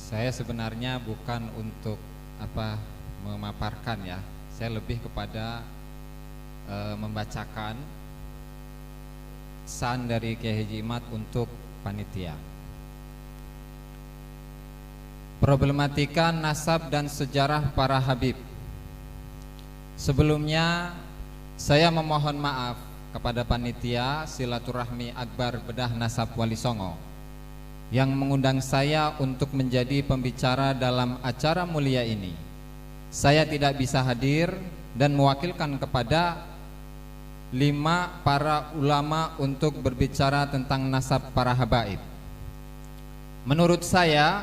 Saya sebenarnya bukan untuk memaparkan ya. Saya lebih kepada membacakan pesan dari Kiai Haji Imad untuk panitia. Problematika nasab dan sejarah para habib. Sebelumnya saya memohon maaf kepada panitia silaturahmi akbar bedah nasab Wali Songo yang mengundang saya untuk menjadi pembicara dalam acara mulia ini. Saya tidak bisa hadir dan mewakilkan kepada 5 para ulama untuk berbicara tentang nasab para habaib. Menurut saya,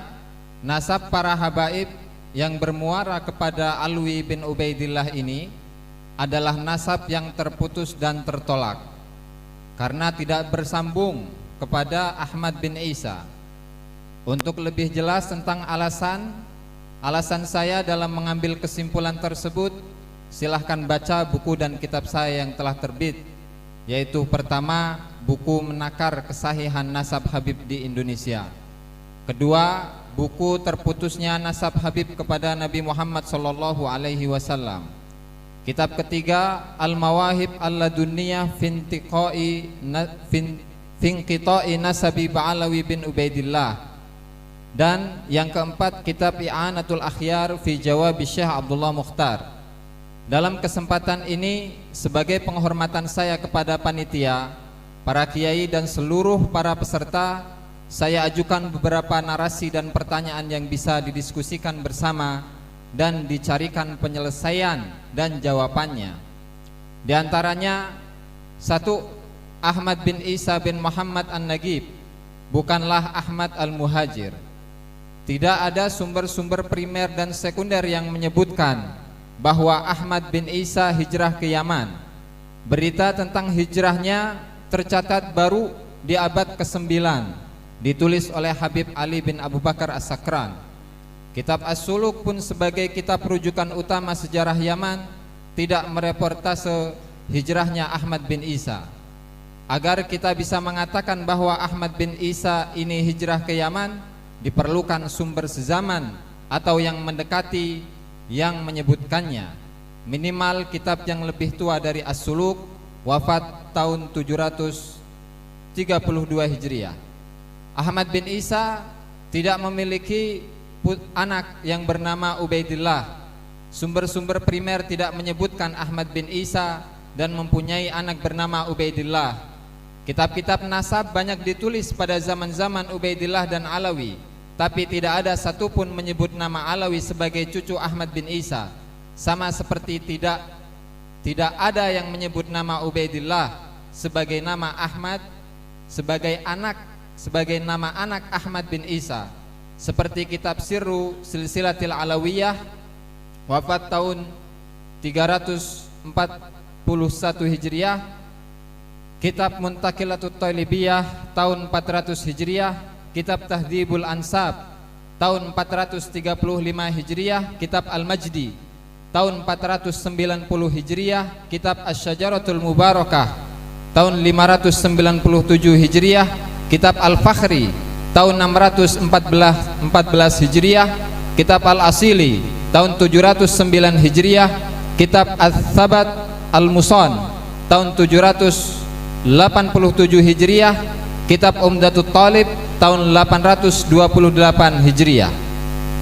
nasab para habaib yang bermuara kepada Alwi bin Ubaidillah ini adalah nasab yang terputus dan tertolak karena tidak bersambung kepada Ahmad bin Isa. Untuk lebih jelas tentang alasan saya dalam mengambil kesimpulan tersebut, silahkan baca buku dan kitab saya yang telah terbit, yaitu pertama, buku Menakar Kesahihan Nasab Habib di Indonesia. Kedua, buku Terputusnya Nasab Habib kepada Nabi Muhammad SAW. Kitab ketiga, Al-Mawahib Al-Ladunniyah Finqita'i Nasabi Ba'alawi bin Ubaidillah. Dan yang keempat, kitab I'anatul Akhyar fi Jawab Syekh Abdullah Mukhtar. Dalam kesempatan ini, sebagai penghormatan saya kepada panitia, para kiai dan seluruh para peserta, saya ajukan beberapa narasi dan pertanyaan yang bisa didiskusikan bersama dan dicarikan penyelesaian dan jawabannya. Di antaranya, 1. Ahmad bin Isa bin Muhammad An-Nagib bukanlah Ahmad Al-Muhajir. Tidak ada sumber-sumber primer dan sekunder yang menyebutkan bahwa Ahmad bin Isa hijrah ke Yaman. Berita tentang hijrahnya tercatat baru di abad ke-9, ditulis oleh Habib Ali bin Abu Bakar As-Sakran. Kitab As-Suluk pun sebagai kitab rujukan utama sejarah Yaman tidak mereportase hijrahnya Ahmad bin Isa. Agar kita bisa mengatakan bahwa Ahmad bin Isa ini hijrah ke Yaman, diperlukan sumber sezaman atau yang mendekati yang menyebutkannya. Minimal kitab yang lebih tua dari As-Suluk, wafat tahun 732 Hijriah. Ahmad bin Isa tidak memiliki anak yang bernama Ubaidillah. Sumber-sumber primer tidak menyebutkan Ahmad bin Isa dan mempunyai anak bernama Ubaidillah. Kitab-kitab nasab banyak ditulis pada zaman-zaman Ubaidillah dan Alawi, tapi tidak ada satupun menyebut nama Alawi sebagai cucu Ahmad bin Isa. Sama seperti tidak ada yang menyebut nama Ubaidillah sebagai nama Ahmad sebagai nama anak Ahmad bin Isa. Seperti kitab Sirru Silsilatil Alawiyah, wafat tahun 341 Hijriah, kitab Muntaqilatut Talibiyah tahun 400 Hijriah, kitab Tahdhibul Ansab tahun 435 Hijriah, kitab Al-Majdi tahun 490 Hijriah, kitab Asy-Syajaratul Mubarakah tahun 597 Hijriah, kitab Al-Fakhri tahun 614 Hijriah, kitab Al-Asili tahun 709 Hijriah, kitab Al-Thabat Al-Musan tahun 787 Hijriah, kitab Umdatut Talib tahun 828 Hijriah.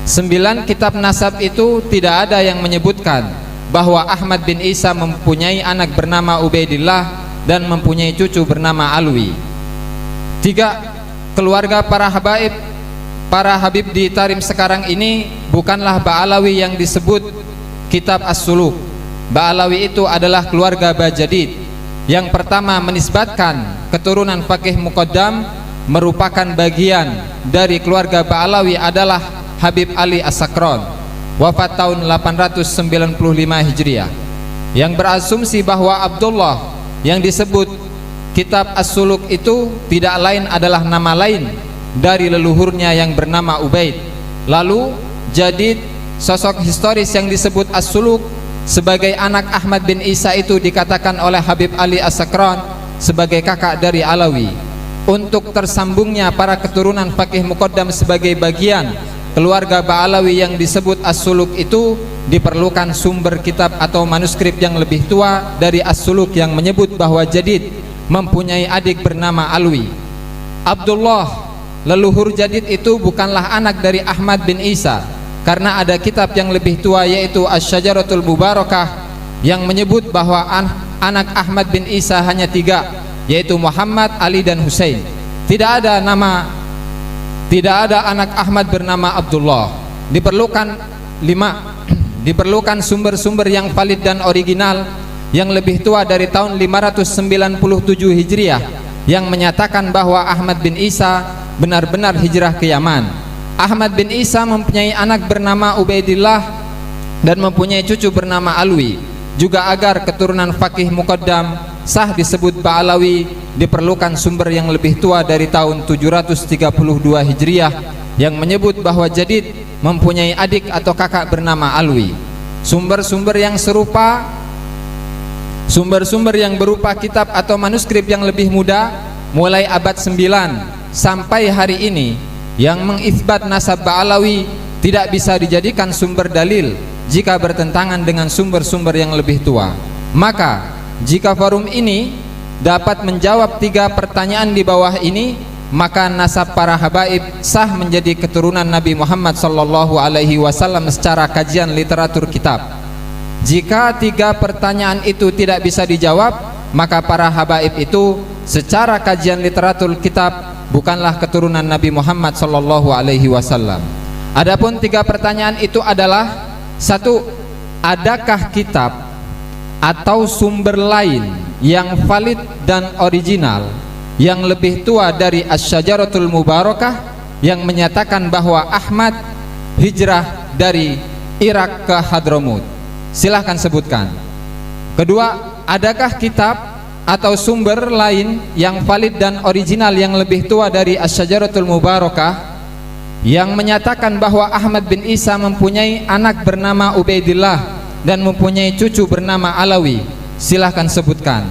9 kitab nasab itu tidak ada yang menyebutkan bahwa Ahmad bin Isa mempunyai anak bernama Ubaidillah dan mempunyai cucu bernama Alwi. 3. Keluarga para habib di Tarim sekarang ini bukanlah Ba'alawi yang disebut kitab As-Suluk. Ba'alawi itu adalah keluarga Bajadid. Yang pertama menisbatkan keturunan Faqih Muqaddam merupakan bagian dari keluarga Ba'alawi adalah Habib Ali As-Sakran, wafat tahun 895 Hijriah, yang berasumsi bahwa Abdullah yang disebut kitab As-Suluk itu tidak lain adalah nama lain dari leluhurnya yang bernama Ubaid. Lalu Jadid, sosok historis yang disebut As-Suluk sebagai anak Ahmad bin Isa itu dikatakan oleh Habib Ali As-Sakran sebagai kakak dari Alawi. Untuk tersambungnya para keturunan Faqih Muqaddam sebagai bagian keluarga Ba'alawi yang disebut As-Suluk itu diperlukan sumber kitab atau manuskrip yang lebih tua dari As-Suluk yang menyebut bahwa Jadid mempunyai adik bernama Alwi. Abdullah, leluhur Jadid itu bukanlah anak dari Ahmad bin Isa, karena ada kitab yang lebih tua yaitu Asy-Syajaratul Mubarakah yang menyebut bahwa anak Ahmad bin Isa hanya 3, yaitu Muhammad, Ali dan Husain. Tidak ada anak Ahmad bernama Abdullah. Diperlukan sumber-sumber yang valid dan original yang lebih tua dari tahun 597 Hijriah yang menyatakan bahwa Ahmad bin Isa benar-benar hijrah ke Yaman. Ahmad bin Isa mempunyai anak bernama Ubaidillah dan mempunyai cucu bernama Alwi. Juga agar keturunan Faqih Muqaddam sah disebut Ba'alawi, diperlukan sumber yang lebih tua dari tahun 732 Hijriah yang menyebut bahwa Jadid mempunyai adik atau kakak bernama Alwi. Sumber-sumber yang berupa kitab atau manuskrip yang lebih muda mulai abad 9 sampai hari ini yang mengisbat nasab Ba'alawi tidak bisa dijadikan sumber dalil jika bertentangan dengan sumber-sumber yang lebih tua. Maka jika forum ini dapat menjawab 3 pertanyaan di bawah ini, maka nasab para habaib sah menjadi keturunan Nabi Muhammad SAW secara kajian literatur kitab. Jika 3 pertanyaan itu tidak bisa dijawab, maka para habaib itu secara kajian literatur kitab bukanlah keturunan Nabi Muhammad SAW. Adapun 3 pertanyaan itu adalah: 1. Adakah kitab atau sumber lain yang valid dan original yang lebih tua dari Asy-Syajaratul Mubarakah yang menyatakan bahwa Ahmad hijrah dari Irak ke Hadramut? Silahkan sebutkan. Kedua, adakah kitab atau sumber lain yang valid dan original yang lebih tua dari Asy-Syajaratul Mubarakah yang menyatakan bahwa Ahmad bin Isa mempunyai anak bernama Ubaidillah dan mempunyai cucu bernama Alawi? Silahkan sebutkan.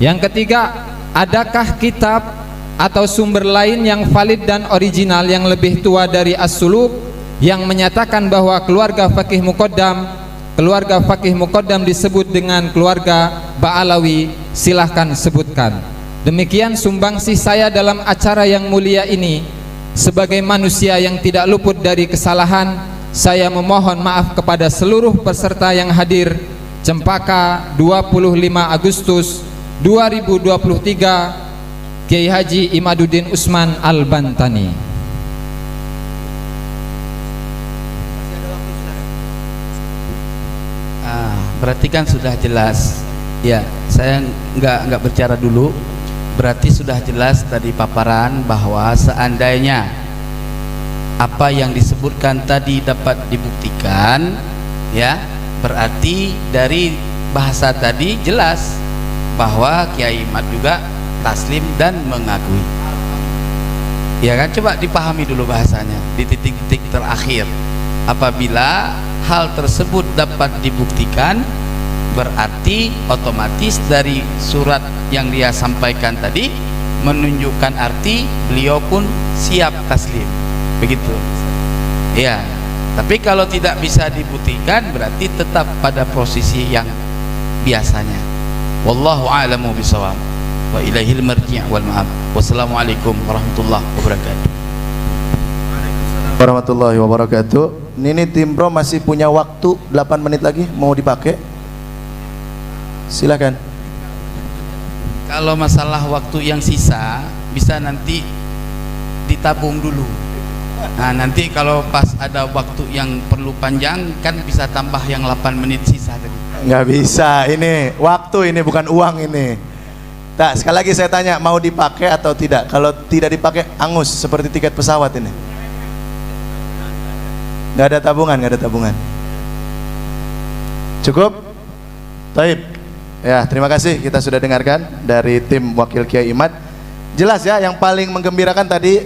Yang ketiga, adakah kitab atau sumber lain yang valid dan original yang lebih tua dari As-Suluk yang menyatakan bahwa keluarga Faqih Muqaddam disebut dengan keluarga Ba'alawi? Silahkan sebutkan. Demikian sumbangsih saya dalam acara yang mulia ini. Sebagai manusia yang tidak luput dari kesalahan, saya memohon maaf kepada seluruh peserta yang hadir. Cempaka 25 Agustus 2023, Kiai Haji Imaduddin Usman Al-Bantani. Berarti kan sudah jelas ya, saya nggak berbicara dulu. Berarti sudah jelas tadi paparan bahwa seandainya apa yang disebutkan tadi dapat dibuktikan, ya berarti dari bahasa tadi jelas bahwa Kiai Imad juga taslim dan mengakui. Ya kan, coba dipahami dulu bahasanya di titik-titik terakhir. Apabila hal tersebut dapat dibuktikan, berarti otomatis dari surat yang dia sampaikan tadi menunjukkan arti beliau pun siap taslim, begitu ya. Tapi kalau tidak bisa dibuktikan, berarti tetap pada posisi yang biasanya. Wallahu a'lamu bishawab wa ilaihil marji' wal ma'ab. Wassalamualaikum warahmatullahi wabarakatuh. Warahmatullahi wabarakatuh. Ini tim pro masih punya waktu 8 menit lagi, mau dipakai? Silakan. Kalau masalah waktu yang sisa bisa nanti ditabung dulu. Nah, nanti kalau pas ada waktu yang perlu panjang kan bisa tambah yang 8 menit sisa tadi. Nggak bisa, ini waktu, ini bukan uang ini. Tak, sekali lagi saya tanya, mau dipakai atau tidak? Kalau tidak dipakai, angus seperti tiket pesawat ini. Nggak ada tabungan, nggak ada tabungan. Cukup? Taib. Ya, terima kasih, kita sudah dengarkan dari tim Wakil Kiai Imad. Jelas ya, yang paling menggembirakan tadi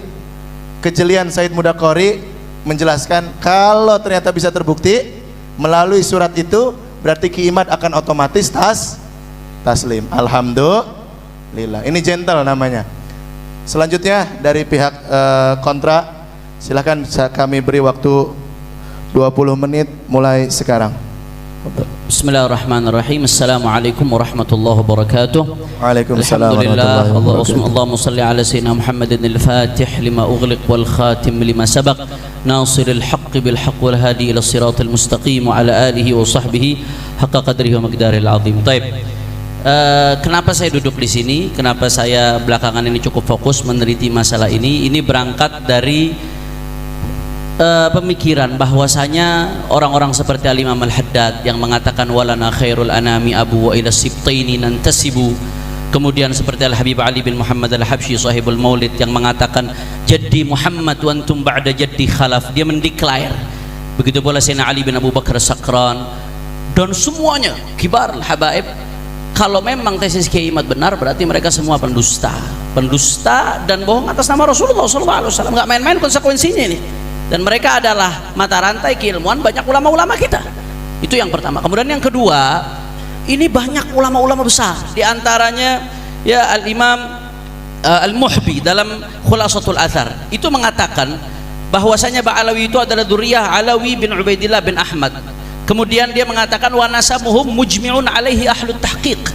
kejelian Said Mudaqori menjelaskan kalau ternyata bisa terbukti melalui surat itu, berarti Ki Imad akan otomatis taslim. Alhamdulillah. Ini gentle namanya. Selanjutnya dari pihak kontra, Silakan kami beri waktu 20 menit mulai sekarang. Bismillahirrahmanirrahim. Assalamualaikum warahmatullahi wabarakatuh. Waalaikumsalam Alhamdulillah. warahmatullahi wabarakatuh. Allahumma salli ala sayyidina Muhammadin al-Fatih lima ughliq wal khatim lima sabaq nasiril haqqi bil haqq wal hadi ila siratal mustaqim wa ala alihi wa sahbihi haqqa qadrihi wa miqdaril azim. Baik. Kenapa saya duduk di sini? Kenapa saya belakangan ini cukup fokus meneliti masalah ini? Ini berangkat dari pemikiran bahwasanya orang-orang seperti Al-Imam Al-Haddad yang mengatakan walana khairul anami abu wa ila sibtaini nantasibu, kemudian seperti Al-Habib Ali bin Muhammad Al-Habsyi sahibul Maulid yang mengatakan jaddi Muhammad wa antum ba'da jaddi khalaf, dia mendeklar. Begitu pula Sayyidina Ali bin Abu Bakar Sakran dan semuanya kibar al-habaib. Kalau memang tesis Kiai Imad benar, berarti mereka semua pendusta dan bohong atas nama Rasulullah SAW. Nggak main-main konsekuensinya ini. Dan mereka adalah mata rantai keilmuan banyak ulama-ulama kita. Itu yang pertama. Kemudian yang kedua, ini banyak ulama-ulama besar. Di antaranya ya Al-Imam Al-Muhbi dalam Khulasatul Athar itu mengatakan bahwasanya Ba'alawi itu adalah dzurriyyah Alawi bin Ubaidillah bin Ahmad. Kemudian dia mengatakan wa nasabuhum mujmi'un alaihi ahlut tahqiq.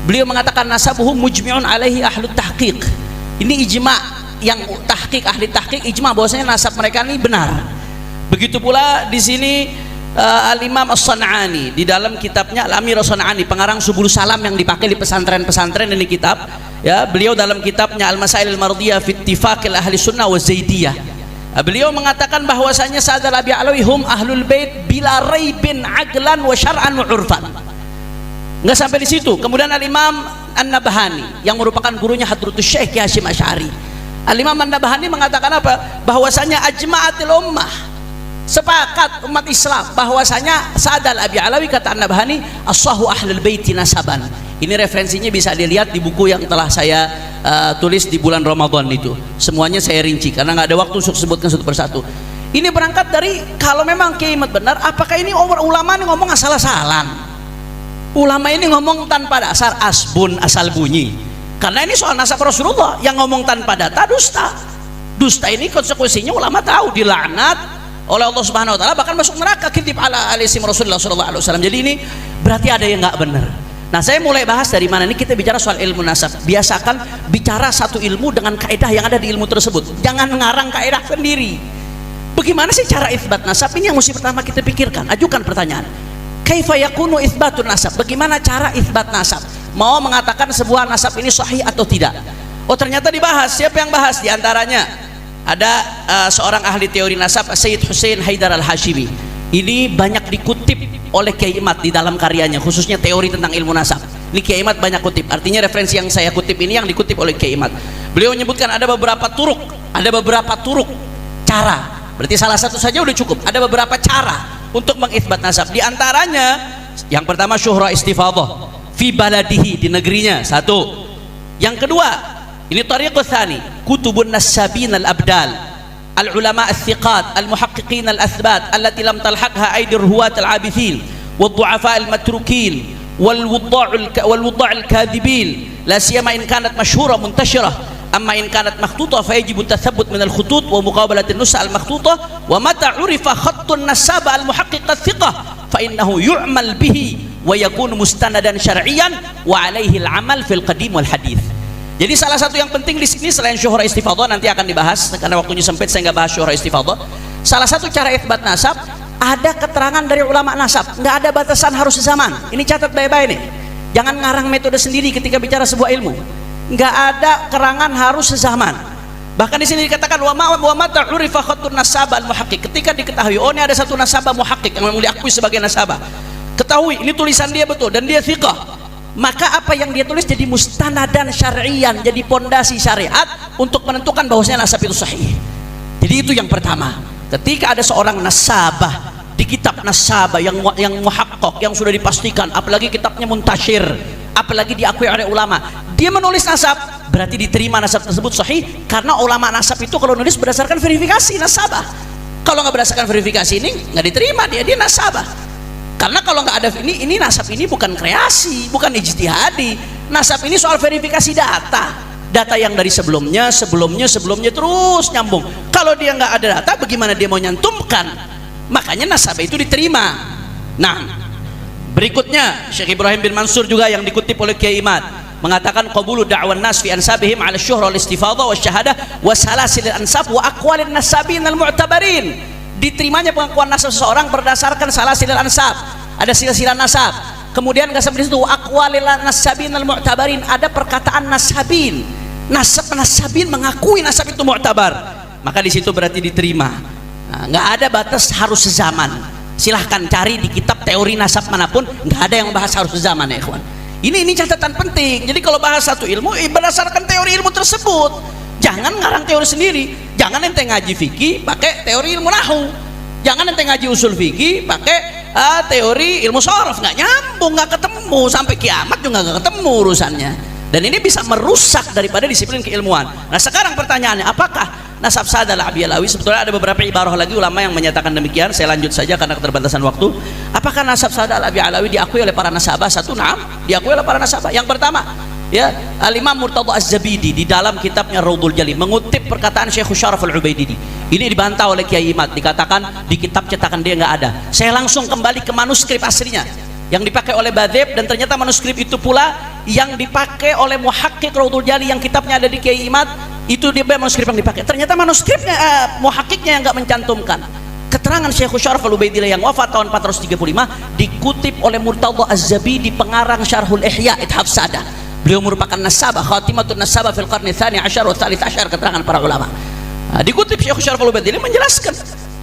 Beliau mengatakan nasabuhum mujmi'un alaihi ahlut tahqiq. Ini ijma' yang tahqiq, ahli tahqiq ijma bahwasanya nasab mereka ini benar. Begitu pula di sini Al-Imam As-San'ani di dalam kitabnya Al-Amir As-San'ani, pengarang Subul Salam yang dipakai di pesantren-pesantren ini kitab. Ya, beliau dalam kitabnya Al-Masail Al-Mardiyah fi Ittifaqil Ahli Sunnah wa Zaidiyah. Beliau mengatakan bahwasanya Sa'dal Abi Alawi hum ahlul bait bila raibin aqlan wa syar'an wa urfan. Enggak sampai di situ. Kemudian Al-Imam An-Nabhani yang merupakan gurunya Hadratus Syekh Hasyim Asy'ari. Al-Imam An-Nabhani mengatakan apa? Bahwasanya ajma'atil ummah, sepakat umat Islam bahwasanya Sa'dal Abi Alawi, kata An-Nabhani, as-sahu ahlul baiti nasaban. Ini referensinya bisa dilihat di buku yang telah saya tulis di bulan Ramadan itu. Semuanya saya rinci karena nggak ada waktu untuk sebutkan satu persatu. Ini berangkat dari kalau memang Kiai Imad benar, apakah ini ulama ini ngomong asal-asalan? Ulama ini ngomong tanpa dasar, asbun, asal bunyi. Karena ini soal nasab Rasulullah, yang ngomong tanpa data dusta. Dusta ini konsekuensinya ulama tahu, dilaknat oleh Allah Subhanahu wa taala, bahkan masuk neraka, kitib ala alisim Rasulullah sallallahu alaihi wasallam. Jadi ini berarti ada yang nggak benar. Nah, saya mulai bahas dari mana? Ini kita bicara soal ilmu nasab. Biasakan bicara satu ilmu dengan kaidah yang ada di ilmu tersebut. Jangan ngarang kaidah sendiri. Bagaimana sih cara itsbat nasab? Ini yang mesti pertama kita pikirkan. Ajukan pertanyaan. Kaifa yakunu itsbatun nasab? Bagaimana cara itsbat nasab? Mau mengatakan sebuah nasab ini sahih atau tidak? Oh, ternyata dibahas. Siapa yang bahas? Di antaranya ada seorang ahli teori nasab, Sayyid Hussein Haidar Al-Hashimi. Ini banyak dikutip oleh Kiai Imad di dalam karyanya, khususnya teori tentang ilmu nasab. Ini Kiai Imad banyak kutip. Artinya referensi yang saya kutip ini yang dikutip oleh Kiai Imad. Beliau menyebutkan ada beberapa turuk cara. Berarti salah satu saja udah cukup. Ada beberapa cara untuk mengitsbat nasab. Di antaranya yang pertama syuhra istifadhah fi baladihi, di negerinya, satu. Yang kedua, ini tariqus tsani, kutubun nasabin al-abdal, al-ulama al-thiqat, al-muhaqqiqin al-athbat allati lam talhaqha aydir ruwat al-abithin wad-du'afa al-matrukin wal-wudda' al-kadhibin la siyama in kanat mashhura muntashirah, amma in kanat makhtutah fa yajibu tathabbut min al-khutut wa muqabalat an-nusa al-makhtutah wa mata urifa khattun nasab al-muhaqqiq al-thiqah fa innahu yu'mal bihi wa yakunu mustanadan syar'iyan wa alaihi al-amal fil qadim wal hadith. Jadi salah satu yang penting di sini selain syuhra istifadhah, nanti akan dibahas karena waktunya sempit saya nggak bahas syuhra istifadhah. Salah satu cara itsbat nasab, ada keterangan dari ulama nasab, nggak ada batasan harus zaman. Ini catat baik-baik nih. Jangan ngarang metode sendiri ketika bicara sebuah ilmu. Nggak ada keterangan harus sezaman. Bahkan di sini dikatakan wa ma ta'urifa khattun nasab al-muhaqqiq. Ketika diketahui oh ini ada satu nasabah muhaqqiq yang memang diakui sebagai nasabah. Ketahui ini tulisan dia betul dan dia thiqah, maka apa yang dia tulis jadi mustanadan syar'iyan, jadi pondasi syariat untuk menentukan bahwasanya nasab itu sahih. Jadi itu yang pertama. Ketika ada seorang nasabah di kitab nasabah yang muhaqqaq, yang sudah dipastikan, apalagi kitabnya muntasyir, apalagi diakui oleh ulama, dia menulis nasab, berarti diterima nasab tersebut sahih, karena ulama nasab itu kalau nulis berdasarkan verifikasi nasabah. Kalau nggak berdasarkan verifikasi ini nggak diterima, dia nasabah. Karena kalau nggak ada ini nasab ini bukan kreasi, bukan ijtihadi. Nasab ini soal verifikasi data. data yang dari sebelumnya terus nyambung. Kalau dia nggak ada data, bagaimana dia mau nyantumkan? Makanya nasabah itu diterima. Nah, berikutnya Syekh Ibrahim bin Mansur juga yang dikutip oleh Kiai Imad mengatakan qabulu da'wan nas fi ansabihim 'ala syuhra wal istifadha wa syahadah wa salasil ansab wa aqwalin nasabin al mu'tabarin. Diterimanya pengakuan nasab seseorang berdasarkan salasil ansab, ada silsilah nasab. Kemudian nggak sampai di situ, aqwalil nasabin al mu'tabarin, ada perkataan nasabin. Nasabin mengakui nasab itu mu'tabar. Maka di situ berarti diterima. Nah, nggak ada batas harus sezaman. Silahkan cari di kitab teori nasab manapun, nggak ada yang bahas harus sezaman ya ikhwan. Ini catatan penting. Jadi kalau bahas satu ilmu, berdasarkan teori ilmu tersebut. Jangan ngarang teori sendiri. Jangan ente ngaji fikih pakai teori ilmu nahwu. Jangan ente ngaji usul fikih pakai teori ilmu sorof. Nggak nyambung, nggak ketemu, sampai kiamat juga nggak ketemu urusannya. Dan ini bisa merusak daripada disiplin keilmuan. Nah sekarang pertanyaannya, apakah nasab sada al-Abi Alawi? Sebetulnya ada beberapa ibarah lagi ulama yang menyatakan demikian. Saya lanjut saja karena keterbatasan waktu. Apakah nasab sada al-Abi Alawi diakui oleh para nasabah? Satu, naam, diakui oleh para nasabah. Yang pertama, ya, Al-Imam Murtadha Az-Zabidi di dalam kitabnya Raudhul Jalil mengutip perkataan Syekh Syaraf Al-Ubaididi. Ini dibantah oleh Kiai Imad, dikatakan di kitab cetakan dia nggak ada. Saya langsung kembali ke manuskrip aslinya yang dipakai oleh Badhib, dan ternyata manuskrip itu pula yang dipakai oleh Muhaqqiq Raudhul Jalil yang kitabnya ada di Kiai Imad. Itu dia manuskrip yang dipakai. Ternyata manuskripnya Muhaqqiqnya yang nggak mencantumkan keterangan Syekh Syaraf Al-Ubaidillah yang wafat tahun 435, dikutip oleh Murtadha Az-Zabidi pengarang Syarhul Ihya Ithaf Sada. Beliau merupakan nasabah, khatimatun nasabah fil qarni tsani asyar wa tsalits asyar, keterangan para ulama. Nah, dikutip Syekh Syaraf Al-Ubaidillah menjelaskan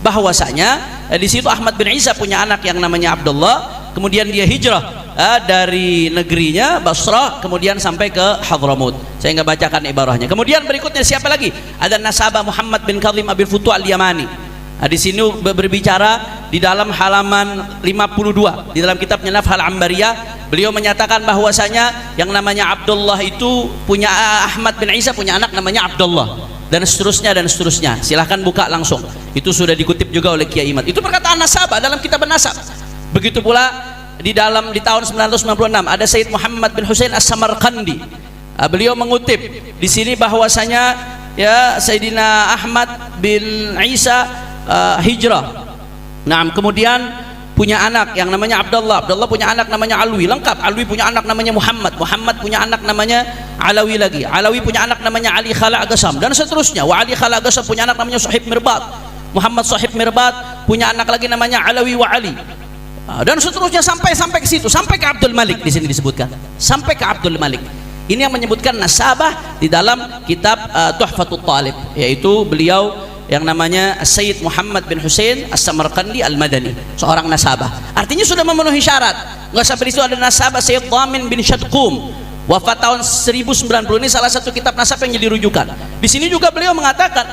bahwasanya di situ Ahmad bin Isa punya anak yang namanya Abdullah, kemudian dia hijrah dari negerinya Basrah kemudian sampai ke Hadramut. Saya nggak bacakan ibarahnya. Kemudian berikutnya siapa lagi? Ada nasabah Muhammad bin Kazim Abil Futu Al-Yamani. Nah, di sini berbicara di dalam halaman 52 di dalam kitabnya Nafhal Ambariyah, beliau menyatakan bahwasanya yang namanya Abdullah itu punya Ahmad bin Isa punya anak namanya Abdullah, dan seterusnya dan seterusnya. Silahkan buka langsung. Itu sudah dikutip juga oleh Kiai Imad. Itu perkataan nasabah dalam kitab nasab. Begitu pula di tahun 996 ada Sayyid Muhammad bin Husain As-Samarqandi. Beliau mengutip di sini bahwasanya ya Sayyidina Ahmad bin Isa hijrah. Nah, kemudian punya anak yang namanya Abdullah. Abdullah punya anak namanya Alwi, lengkap. Alwi punya anak namanya Muhammad. Muhammad punya anak namanya Alawi lagi. Alawi punya anak namanya Ali Khala Agasam, dan seterusnya. Wa Ali Khala Agasam punya anak namanya Sahib Mirbat. Muhammad Sahib Mirbat punya anak lagi namanya Alawi wa Ali. Dan seterusnya sampai ke situ, sampai ke Abdul Malik. Di sini disebutkan sampai ke Abdul Malik. Ini yang menyebutkan nasabah di dalam kitab Tuhfatul Talib, yaitu beliau yang namanya Sayyid Muhammad bin Husain As-Samarqandi Al-Madani, seorang nasabah. Artinya sudah memenuhi syarat. Nggak sampai di situ ada nasabah Sayyid Dhamin bin Syadqum, wafat tahun 1090. Ini salah satu kitab nasab yang jadi rujukan. Di sini juga beliau mengatakan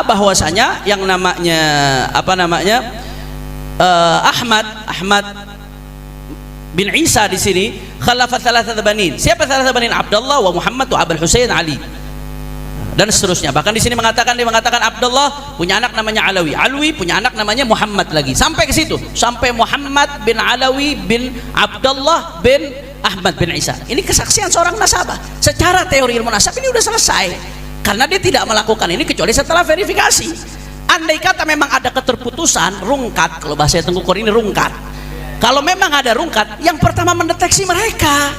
bahwasanya yang namanya Ahmad bin Isa di sini khalafat thalathah banin. Siapa thalathah banin? Abdullah wa Muhammad wa Abul Husain Ali, dan seterusnya. Bahkan di sini dia mengatakan Abdullah punya anak namanya Alawi, Alwi punya anak namanya Muhammad lagi. Sampai ke situ, sampai Muhammad bin Alawi bin Abdullah bin Ahmad bin Isa. Ini kesaksian seorang nasabah. Secara teori ilmu nasab ini sudah selesai, karena dia tidak melakukan ini kecuali setelah verifikasi. Andai kata memang ada keterputusan, rungkat, kalau bahasa Tengku Kor ini rungkat. Kalau memang ada rungkat, yang pertama mendeteksi mereka,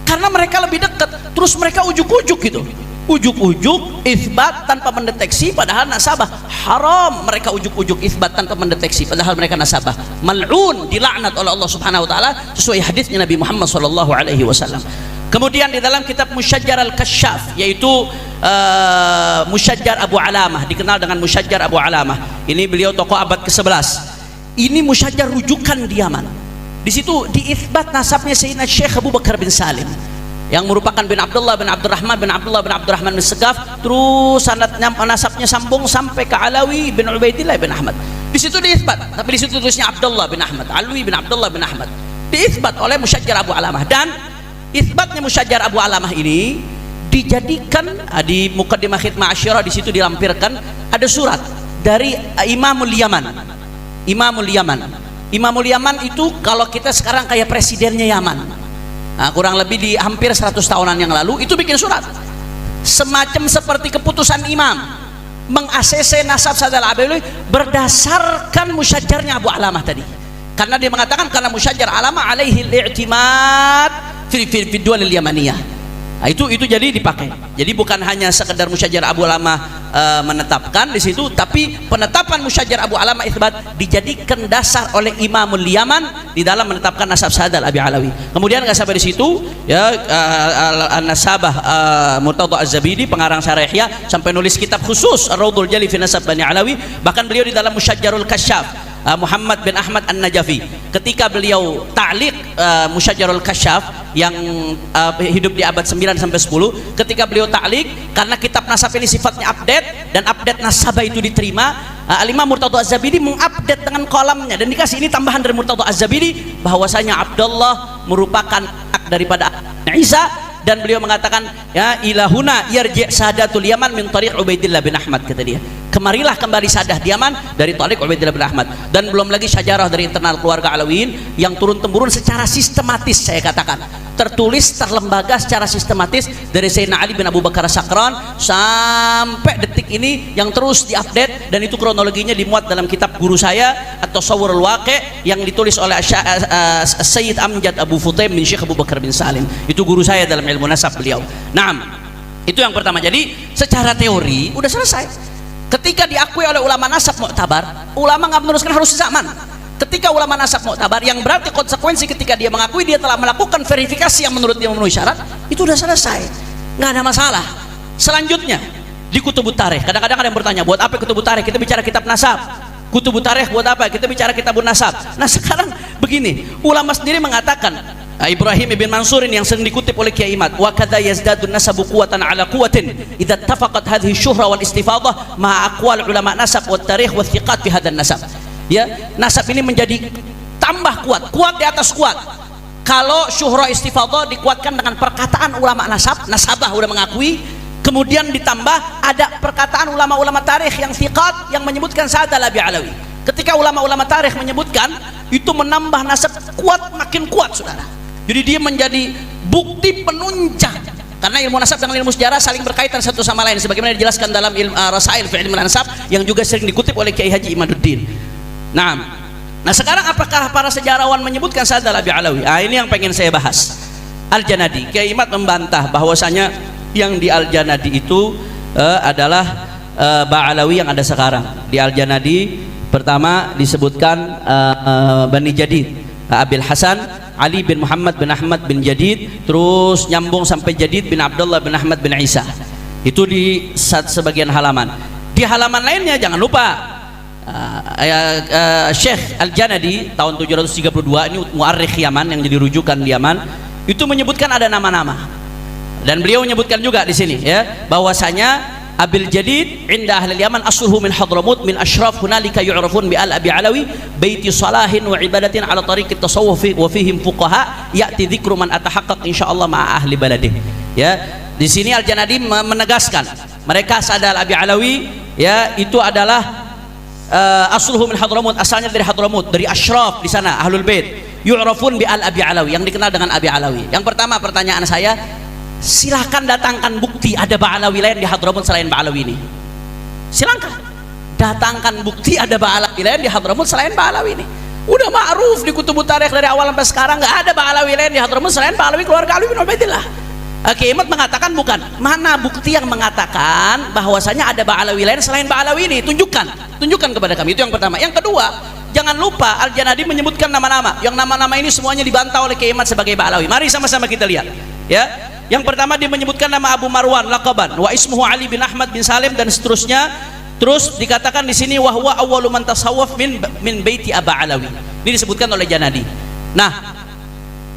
karena mereka lebih dekat. Terus mereka ujuk-ujuk gitu, ujuk-ujuk isbat tanpa mendeteksi, padahal nasabah. Haram mereka ujuk-ujuk isbat tanpa mendeteksi, padahal mereka nasabah. Mal'un, dilaknat oleh Allah Subhanahu Wa Taala sesuai hadisnya Nabi Muhammad Sallallahu Alaihi Wasallam. Kemudian di dalam kitab Musyajjar Al-Kasyaf, yaitu Musyajjar Abu Alamah, dikenal dengan Musyajjar Abu Alamah. Ini beliau tokoh abad ke-11. Ini Musyajjar rujukan di Yaman. Di situ diisbat nasabnya Sayyidina Syekh Abu Bakar bin Salim, yang merupakan bin Abdullah bin Abdurrahman bin Abdullah bin Abdurrahman bin Segaf. Terus nasabnya sambung sampai ke Alawi bin Ubaidillah bin Ahmad. Di situ diisbat, tapi di situ tulisnya Abdullah bin Ahmad, Alwi bin Abdullah bin Ahmad. Diisbat oleh Musyajjar Abu Alamah, dan isbatnya Musyajjar Abu Alamah ini dijadikan di Muqaddimah Khidmah Asyirah. Di situ dilampirkan ada surat dari Imamul Yaman. Imamul Yaman itu kalau kita sekarang kayak presidennya Yaman. Nah, kurang lebih di hampir 100 tahunan yang lalu itu bikin surat. semacam seperti keputusan imam meng-ACC nasab Sayyid Al-Abi berdasarkan musyajjarnya Abu Alamah tadi, karena dia mengatakan karena musyajjar Alamah alaihi al-i'timad fi dual al-yamaniyah. Nah, itu jadi dipakai. Jadi bukan hanya sekedar musyajjar Abu Alamah menetapkan di situ, tapi penetapan musyajjar Abu Alamah itsbat dijadikan dasar oleh Imamul Yaman di dalam menetapkan nasab Sayyid Al-Abi Alawi. Kemudian nggak sampai di situ ya, An-Nasabah Murtadha Az-Zabidi pengarang Syarah Ihya sampai nulis kitab khusus Ar-Raudhul Jali fi Nasab Bani Alawi. Bahkan beliau di dalam Musyajjarul Kasyaf Muhammad bin Ahmad An-Najafi ketika beliau ta'liq Musyajjarul Kasyaf yang hidup di abad 9 sampai 10, ketika beliau ta'liq karena kitab nasab ini sifatnya update dan update nasabah itu diterima, Al-Imam Murtadha Az-Zabidi mengupdate dengan kolamnya dan dikasih ini tambahan dari Murtadha Az-Zabidi bahwasanya Abdullah merupakan anak daripada Isa, dan beliau mengatakan ya ilahuna yarji' sadatul Yaman min tariq Ubaidillah bin Ahmad, kata dia, kemarilah kembali sadah Yaman dari tariq Ubaidillah bin Ahmad. Dan belum lagi syajarah dari internal keluarga Alawiyin yang turun temurun secara sistematis, saya katakan tertulis terlembaga secara sistematis dari Sayyidina Ali bin Abu Bakar Sakran sampai detik ini yang terus diupdate, dan itu kronologinya dimuat dalam kitab guru saya atau Tasawwurul Waqi' yang ditulis oleh Sayyid Amjad Abu Futaim bin Syekh Abu Bakar bin Salim. Itu guru saya dalam ilmu nasab beliau. Nah, itu yang pertama. Jadi secara teori udah selesai. Ketika diakui oleh ulama nasab mu'tabar, ulama nggak meneruskan harus zaman. Ketika ulama nasab mu'tabar, yang berarti konsekuensi ketika dia mengakui dia telah melakukan verifikasi yang menurut dia memenuhi syarat, itu udah selesai, nggak ada masalah. Selanjutnya di Kutubut Tarikh, kadang-kadang ada yang bertanya, buat apa Kutubut Tarikh? Kita bicara kitab nasab. Kutubut Tarikh buat apa? Kita bicara kitabun nasab. Nah sekarang begini, ulama sendiri mengatakan, Ibrahim ibn Mansur yang sering dikutip oleh Kiai Imad, wa kadza yazdadu nasabu quwwatan ala quwwatin idza ittafaqat hadhihi syuhra wal istifadah ma aqwal ulama nasab wat tarikh wat thiqat fi hadzal nasab. Ya, nasab ini menjadi tambah kuat, kuat di atas kuat kalau syuhra istifadah dikuatkan dengan perkataan ulama nasab, nasabah udah mengakui, kemudian ditambah ada perkataan ulama-ulama tarikh yang thiqat yang menyebutkan Sayyid Al-Abi Alawi. Ketika ulama-ulama tarikh menyebutkan, itu menambah nasab kuat, makin kuat, saudara. Jadi dia menjadi bukti penunjang, karena ilmu nasab dengan ilmu sejarah saling berkaitan satu sama lain, sebagaimana dijelaskan dalam Rasail fi Ilmu Nasab yang juga sering dikutip oleh Kiai Haji Imaduddin. Nah sekarang apakah para sejarawan menyebutkan Sayyid Al-Abi Alawi? Ini yang pengen saya bahas. Al-Janadi, Kiai Imad membantah bahwasanya yang di Al-Janadi itu adalah Ba'alawi yang ada sekarang. Di Al-Janadi pertama disebutkan Bani Jadid, Abil Hasan Ali bin Muhammad bin Ahmad bin Jadid, terus nyambung sampai Jadid bin Abdullah bin Ahmad bin Isa. Itu di sebagian halaman. Di halaman lainnya jangan lupa Syekh Al-Janadi tahun 732, ini muarikh Yaman yang jadi rujukan di Yaman, itu menyebutkan ada nama-nama, dan beliau menyebutkan juga di sini ya bahwasanya Abil Jadid inda ahli Yaman asluhu min Hadramut min ashraf hunalika yu'rafun bi Al-Abi Alawi baiti salahin wa ibadatin ala tariqit tasawuf wa fihim fuqaha ya'ti dzikru man atahaqqaq insyaallah ma'a ahli baladih. Ya, di sini Al-Janadi menegaskan mereka Sayyid Al-Abi Alawi ya itu adalah asluhu min Hadramut, asalnya dari Hadramut, dari ashraf di sana ahlul bait, yu'rafun bi Al-Abi Alawi, yang dikenal dengan Abi Alawi. Yang pertama pertanyaan saya, silahkan datangkan bukti ada Ba'alawi lain di Hadramut selain Ba'alawi ini. Silahkan datangkan bukti ada Ba'alawi lain di Hadramut selain Ba'alawi ini. Udah ma'ruf di Kutubut Tarikh dari awal sampai sekarang, nggak ada Ba'alawi lain di Hadramut selain Ba'alawi keluarga Ali bin Ubaidillah. Kiai Imad mengatakan bukan. Mana bukti yang mengatakan bahwasanya ada Ba'alawi lain selain Ba'alawi ini? Tunjukkan kepada kami. Itu yang pertama. Yang kedua, jangan lupa Al-Janadi menyebutkan nama-nama. Yang nama-nama ini semuanya dibantah oleh Kiai Imad sebagai Ba'alawi. Mari sama-sama kita lihat. Ya. Yang pertama dia menyebutkan nama Abu Marwan laqaban wa ismuhu Ali bin Ahmad bin Salim dan seterusnya. Terus dikatakan di sini wahwa awwalu man tasawwaf min baiti Aba Alawi. Ini disebutkan oleh Janadi. Nah,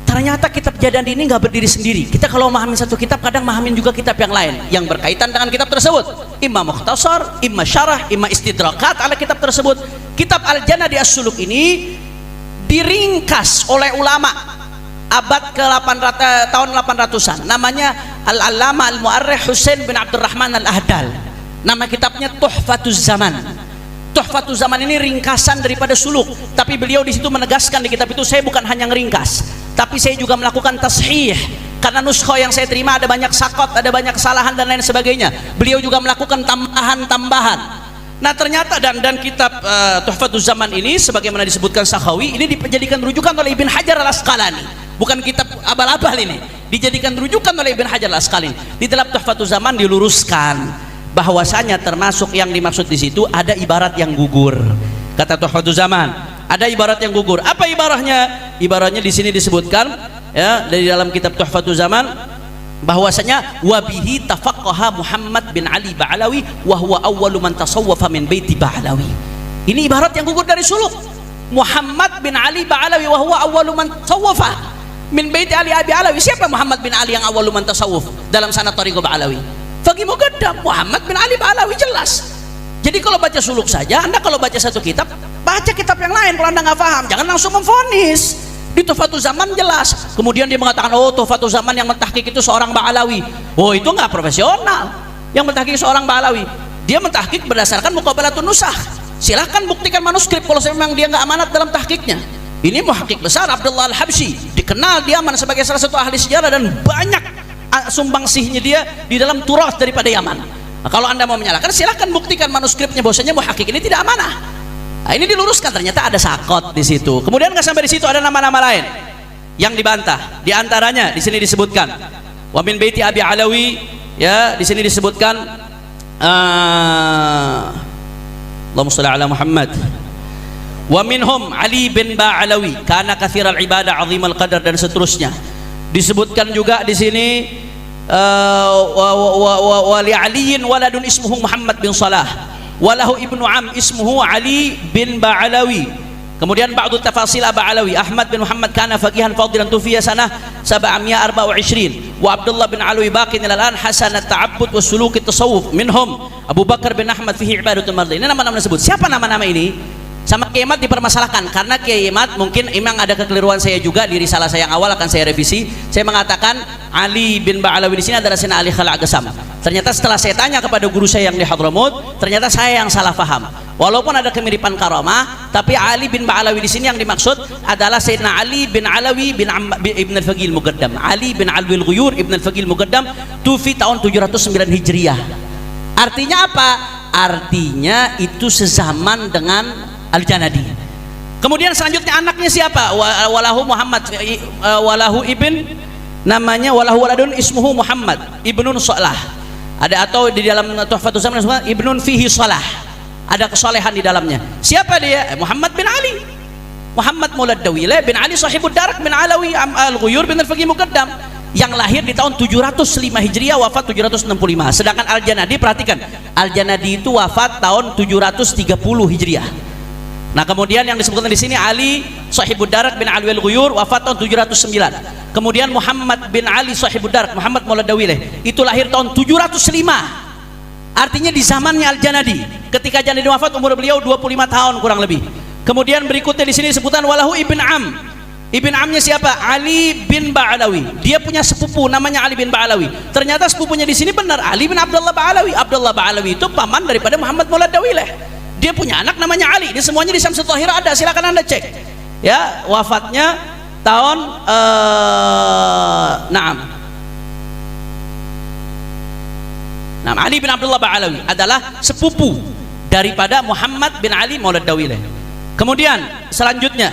ternyata kitab Janadi ini nggak berdiri sendiri. Kita kalau memahami satu kitab kadang memahamin juga kitab yang lain yang berkaitan dengan kitab tersebut. Imma mukhtasar, imma syarah, imma istidrakat ala kitab tersebut. Kitab Al-Janadi As-Suluk ini diringkas oleh ulama abad ke-800 tahun 800-an. Namanya Al-Allama Al-Mu'arrikh Husain bin Abdurrahman Al-Ahdal. Nama kitabnya Tuhfatuz Zaman. Tuhfatuz Zaman ini ringkasan daripada Suluk, tapi beliau di situ menegaskan di kitab itu, saya bukan hanya ngeringkas, tapi saya juga melakukan tashih, karena nuskho yang saya terima ada banyak sakot, ada banyak kesalahan dan lain sebagainya. Beliau juga melakukan tambahan-tambahan. Nah ternyata dan kitab Tuhfatuz Zaman ini sebagaimana disebutkan Sakhawi ini dijadikan rujukan oleh Ibn Hajar Al-Asqalani, bukan kitab abal-abal ini, dijadikan rujukan oleh Ibn Hajar Al-Asqalani. Di dalam Tuhfatuz Zaman diluruskan bahwasanya termasuk yang dimaksud di situ ada ibarat yang gugur. Kata Tuhfatuz Zaman, ada ibarat yang gugur. Apa ibaratnya? Ibaratnya di sini disebutkan ya dari dalam kitab Tuhfatuz Zaman bahwasanya wabihi tafaqqaha Muhammad bin Ali Ba'alawi wa huwa awwalu man tasawwafa min baiti Ba'alawi. Ini ibarat yang gugur dari suluk. Muhammad bin Ali Ba'alawi wa huwa awwalu man tasawwafa min baiti Ali Ba'alawi. Siapa Muhammad bin Ali yang awwalu man tasawwuf dalam sanad Thariqah Ba'alawi? Faqih Muqaddam Muhammad bin Ali Ba'alawi, jelas. Jadi kalau baca suluk saja, Anda kalau baca satu kitab, baca kitab yang lain. Kalau Anda nggak paham, jangan langsung memvonis. Di Tuhfatuz Zaman jelas. Kemudian dia mengatakan, oh Tuhfatuz Zaman yang mentahqiq itu seorang Ba'alawi. Oh itu nggak profesional. Yang mentahqiq seorang Ba'alawi, dia mentahqiq berdasarkan muqabalatun nusakh. Silahkan buktikan manuskrip kalau memang dia nggak amanat dalam tahqiqnya. Ini muhaqqiq besar Abdullah Al-Habsyi, dikenal di Yaman sebagai salah satu ahli sejarah dan banyak sumbangsihnya dia di dalam turath daripada Yaman. Nah, kalau Anda mau menyalahkan, silahkan buktikan manuskripnya bahwasanya muhaqqiq ini tidak amanah. Nah, ini diluruskan, ternyata ada sakot di situ. Kemudian nggak sampai di situ, ada nama-nama lain yang dibantah. Di antaranya di sini disebutkan wa min baiti Abi Alawi, ya di sini disebutkan Allahumma shalli ala Muhammad. Wa minhum Ali bin Ba'alawi kana katsiral ibadah azimal qadar dan seterusnya. Disebutkan juga di sini wa li aliyin waladun ismuhu Muhammad bin Salah walahu ibnu am ismuhu Ali bin Ba'alawi. Kemudian ba'du tafasil Ba'alawi Ahmad bin Muhammad kana faqihan fadilan tufiya sanah 724 wa Abdullah bin Alawi baqin ilal an hasan at-ta'abbud wa suluk at-tasawuf minhum Abu Bakar bin Ahmad fihi ibadatul mardi. Ini nama-nama disebut. Siapa nama-nama ini? Sama Kiai Imad dipermasalahkan karena Kiai Imad mungkin memang ada kekeliruan saya juga di risalah saya yang awal, akan saya revisi. Saya mengatakan Ali bin Ba'alawi di sini adalah Sayyidina Ali Khala' Agasam. Ternyata setelah saya tanya kepada guru saya yang di Hadramut, ternyata saya yang salah paham. Walaupun ada kemiripan karamah, tapi Ali bin Ba'alawi di sini yang dimaksud adalah Sayyidina Ali bin Alawi bin Ibn al-Faqih al-Muqaddam. Ali bin Alwi al-Ghuyur Ibn al-Faqih al-Muqaddam tufi tahun 709 Hijriah. Artinya apa? Artinya itu sezaman dengan Al-Janadi. Kemudian selanjutnya anaknya siapa? Walahu Muhammad, walahu ibn, namanya walahu waladun ismuhu Muhammad ibnun Salah. Ada atau di dalam Tuhfatuz Zaman ibnun fihi salah. Ada kesolehan di dalamnya. Siapa dia? Muhammad bin Ali. Muhammad Maulad Dawile bin Ali sahibud darak bin Alawi al-Ghuyur bin al-Faqih Muqaddam yang lahir di tahun 705 Hijriah, wafat 765. Sedangkan Al-Janadi, perhatikan, Al-Janadi itu wafat tahun 730 Hijriah. Nah kemudian yang disebutkan di sini Ali sahibud darak bin Alwi al-Ghuyur wafat tahun 709. Kemudian Muhammad bin Ali sahibud darak Muhammad Maulad Dawileh itu lahir tahun 705. Artinya di zamannya Al-Janadi. Ketika Janadi wafat umur beliau 25 tahun kurang lebih. Kemudian berikutnya di sini disebutkan walahu ibn Am. Ibn Amnya siapa? Ali bin Ba'alawi. Dia punya sepupu namanya Ali bin Ba'alawi. Ternyata sepupunya di sini benar Ali bin Abdullah Ba'alawi. Abdullah Ba'alawi itu paman daripada Muhammad Maulad Dawileh. Dia punya anak namanya Ali. Ini semuanya di Syamsul Thahirah ada, silakan Anda cek. Ya, wafatnya tahun Ali bin Abdullah Ba'alawi adalah sepupu daripada Muhammad bin Ali Maulad Dawileh. Kemudian selanjutnya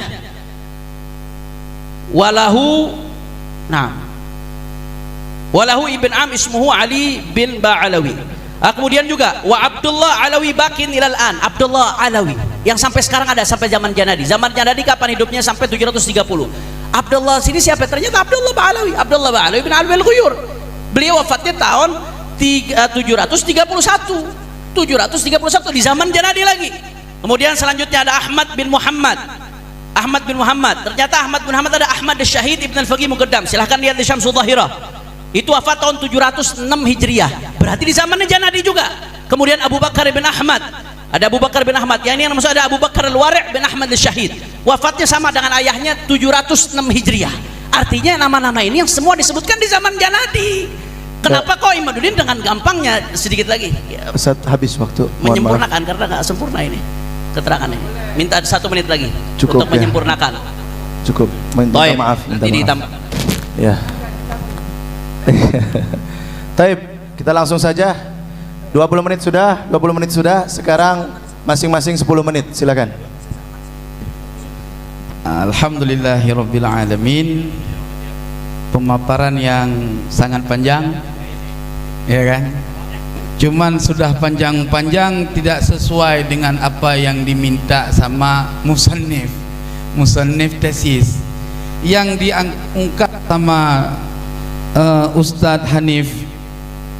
walahu ibn Am ismuhu Ali bin Ba'alawi. Kemudian juga wa Abdullah Alawi bakin ilal an. Abdullah Alawi yang sampai sekarang ada sampai zaman Janadi. Zaman Janadi kapan hidupnya? Sampai 730. Abdullah sini siapa? Ternyata Abdullah Ba'alawi. Abdullah Ba'alawi bin Alwi al-Ghuyur. Beliau wafatnya tahun 731 di zaman Janadi lagi. Kemudian selanjutnya ada Ahmad bin Muhammad. Ternyata Ahmad bin Muhammad ada Ahmad Syahid Ibn al-Faqih Muqaddam. Silahkan lihat di Syamsul Thahirah. Itu wafat tahun 706 Hijriah. Berarti di zamannya Janadi juga. Kemudian Abu Bakar bin Ahmad. Ada Abu Bakar bin Ahmad. Yang ini maksud ada Abu Bakar al-Wari' bin Ahmad al-Syahid. Wafatnya sama dengan ayahnya 706 Hijriah. Artinya nama-nama ini yang semua disebutkan di zaman Janadi. Kenapa kok Imaduddin dengan gampangnya sedikit lagi? Ustaz, habis waktu. Menyempurnakan karena nggak sempurna ini keterangannya. Minta 1 menit lagi cukup, untuk menyempurnakan. Cukup. Minta maaf. Ini Ya. Taib, kita langsung saja. 20 menit sudah, 20 menit sudah. Sekarang masing-masing 10 menit, silakan. Alhamdulillahirabbil alamin. Pemaparan yang sangat panjang, ya kan? Cuman sudah panjang-panjang tidak sesuai dengan apa yang diminta sama musannif tesis yang diungkap sama Ustadz Hanif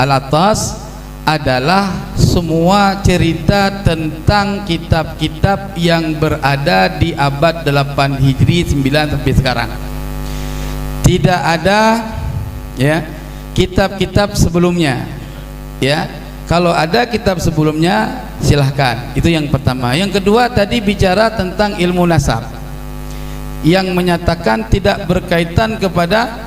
Al-Attas adalah semua cerita tentang kitab-kitab yang berada di abad 8 Hijri 9 sampai sekarang. Tidak ada ya kitab-kitab sebelumnya. Ya, kalau ada kitab sebelumnya silahkan. Itu yang pertama. Yang kedua tadi bicara tentang ilmu nasab yang menyatakan tidak berkaitan kepada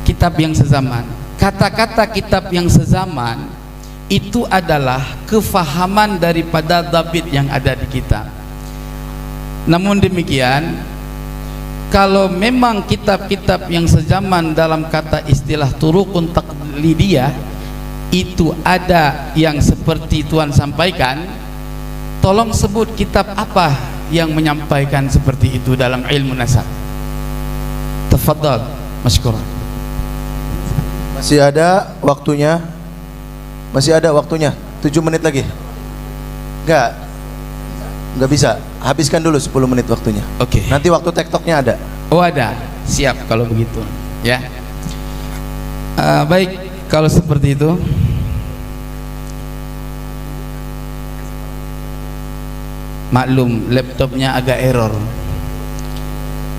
kitab yang sezaman. Kata-kata kitab yang sezaman itu adalah kefahaman daripada dhabit yang ada di kitab. Namun demikian, kalau memang kitab-kitab yang sezaman dalam kata istilah turukun taqlidiyah itu ada yang seperti Tuan sampaikan, tolong sebut kitab apa yang menyampaikan seperti itu dalam ilmu nasab. Tafadhal, masykuran. Masih ada waktunya. Masih ada waktunya. 7 menit lagi. Enggak bisa. Habiskan dulu 10 menit waktunya. Oke. Nanti waktu tektoknya ada. Oh ada. Siap kalau begitu. Ya. Baik kalau seperti itu. Maklum laptopnya agak error.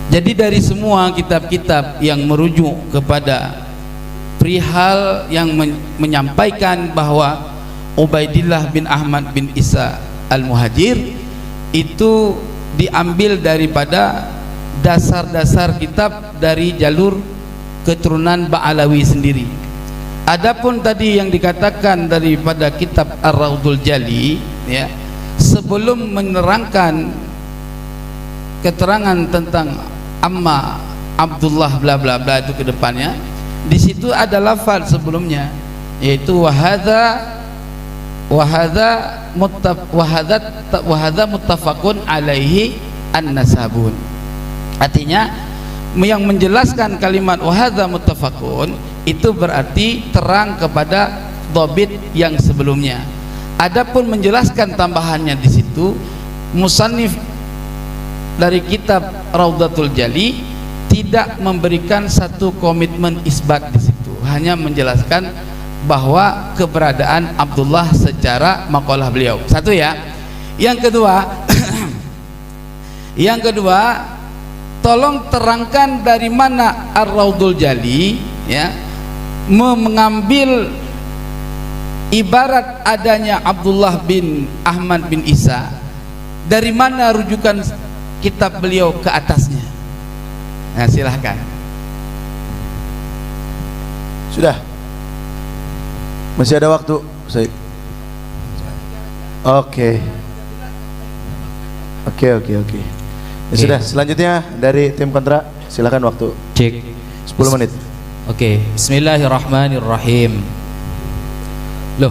Jadi dari semua kitab-kitab yang merujuk kepada perihal yang menyampaikan bahwa Ubaidillah bin Ahmad bin Isa Al-Muhajir itu diambil daripada dasar-dasar kitab dari jalur keturunan Ba'alawi sendiri. Adapun tadi yang dikatakan daripada kitab Ar-Raudul Jali, ya, sebelum menerangkan keterangan tentang Amma Abdullah bla bla bla itu ke depannya, di situ ada lafaz sebelumnya yaitu wahadza muttafaqun alaihi an-nasabun. Artinya yang menjelaskan kalimat wahadza muttafaqun itu berarti terang kepada dhabit yang sebelumnya. Adapun menjelaskan tambahannya di situ, musannif dari kitab Raudatul Jali tidak memberikan satu komitmen isbat di situ, hanya menjelaskan bahwa keberadaan Abdullah secara maqalah beliau. Satu ya. Yang kedua, tolong terangkan dari mana Ar-Raudul Jali ya mengambil ibarat adanya Abdullah bin Ahmad bin Isa, dari mana rujukan kitab beliau ke atasnya. Nah, silahkan. Sudah. Masih ada waktu, Said. Oke. Ya sudah, selanjutnya dari tim kontra, silakan waktu. Cek 10 menit. Oke, bismillahirrahmanirrahim. Loh,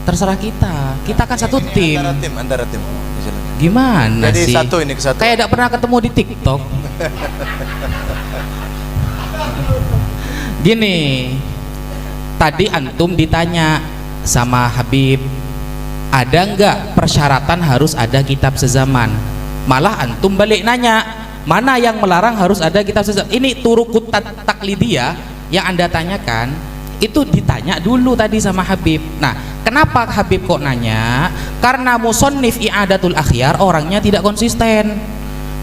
terserah kita. Kita kan satu tim. Antara tim. Silakan. Gimana Jadi sih? satu ini ke satu. Kayak tidak pernah ketemu di TikTok. Gini, tadi antum ditanya sama Habib, ada nggak persyaratan harus ada kitab sezaman? Malah antum balik nanya, mana yang melarang harus ada kitab sezaman? Ini turukut taklidiyah yang anda tanyakan, itu ditanya dulu tadi sama Habib. Nah, kenapa Habib kok nanya? Karena musannif I'adatul Akhyar orangnya tidak konsisten.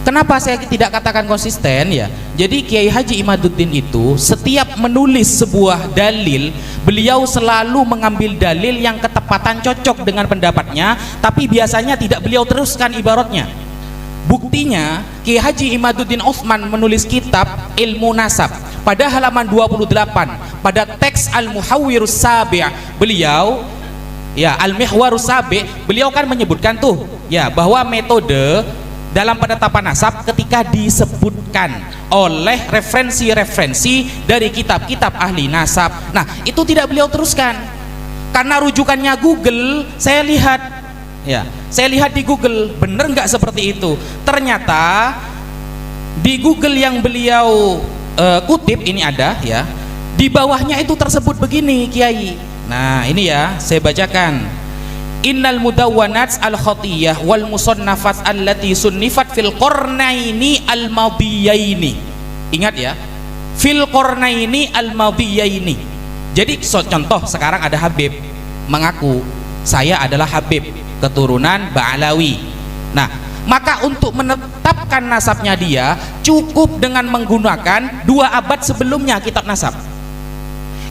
Kenapa saya tidak katakan konsisten ya? Jadi Kiai Haji Imaduddin itu setiap menulis sebuah dalil, beliau selalu mengambil dalil yang ketepatan cocok dengan pendapatnya, tapi biasanya tidak beliau teruskan ibaratnya. Buktinya Kiai Haji Imaduddin Utsman menulis kitab Ilmu Nasab pada halaman 28, pada teks Al-Muhawwirus Sabi' beliau ya Al-Mihwarus Sabi' beliau kan menyebutkan tuh ya bahwa metode dalam penetapan nasab ketika disebutkan oleh referensi-referensi dari kitab-kitab ahli nasab. Nah, itu tidak beliau teruskan karena rujukannya Google. Saya lihat, ya, saya lihat di Google, bener nggak seperti itu? Ternyata di Google yang beliau kutip ini ada, ya, di bawahnya itu tersebut begini, Kiai. Nah, ini ya, saya bacakan. Innal mudawwanat al-khatiyah wal musannafat allati sunnifat fil qarnaini al-madiyaini. Ingat ya, fil qarnaini al-madiyaini. Jadi contoh sekarang ada Habib mengaku saya adalah Habib keturunan Ba'alawi. Nah, maka untuk menetapkan nasabnya dia cukup dengan menggunakan 2 abad sebelumnya kitab nasab.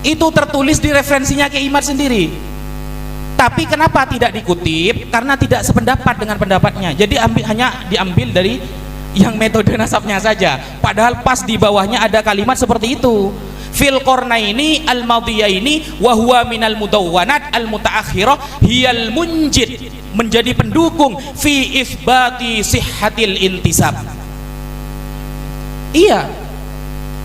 Itu tertulis di referensinya Kiai Imad sendiri. Tapi kenapa tidak dikutip? Karena tidak sependapat dengan pendapatnya. Jadi hanya diambil dari yang metode nasabnya saja. Padahal pas di bawahnya ada kalimat seperti itu. Fil qarnaini al-madiyaini wa huwa minal mudawwanat al-mutaakhirah hiyal munjid, menjadi pendukung fi isbati sihhatil intisab. Iya.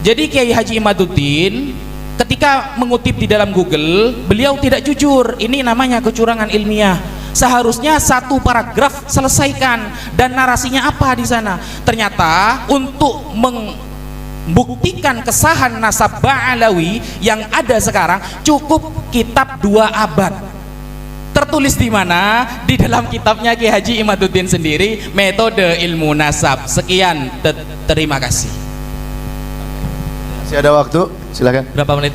Jadi Kiai Haji Imaduddin ketika mengutip di dalam Google, beliau tidak jujur. Ini namanya kecurangan ilmiah. Seharusnya 1 paragraf selesaikan dan narasinya apa di sana. Ternyata untuk membuktikan kesahan nasab Ba'alawi yang ada sekarang cukup kitab 2 abad. Tertulis di mana? Di dalam kitabnya Kiai Haji Imaduddin sendiri, Metode Ilmu Nasab. Sekian, terima kasih. Masih ada waktu, silakan. Berapa menit?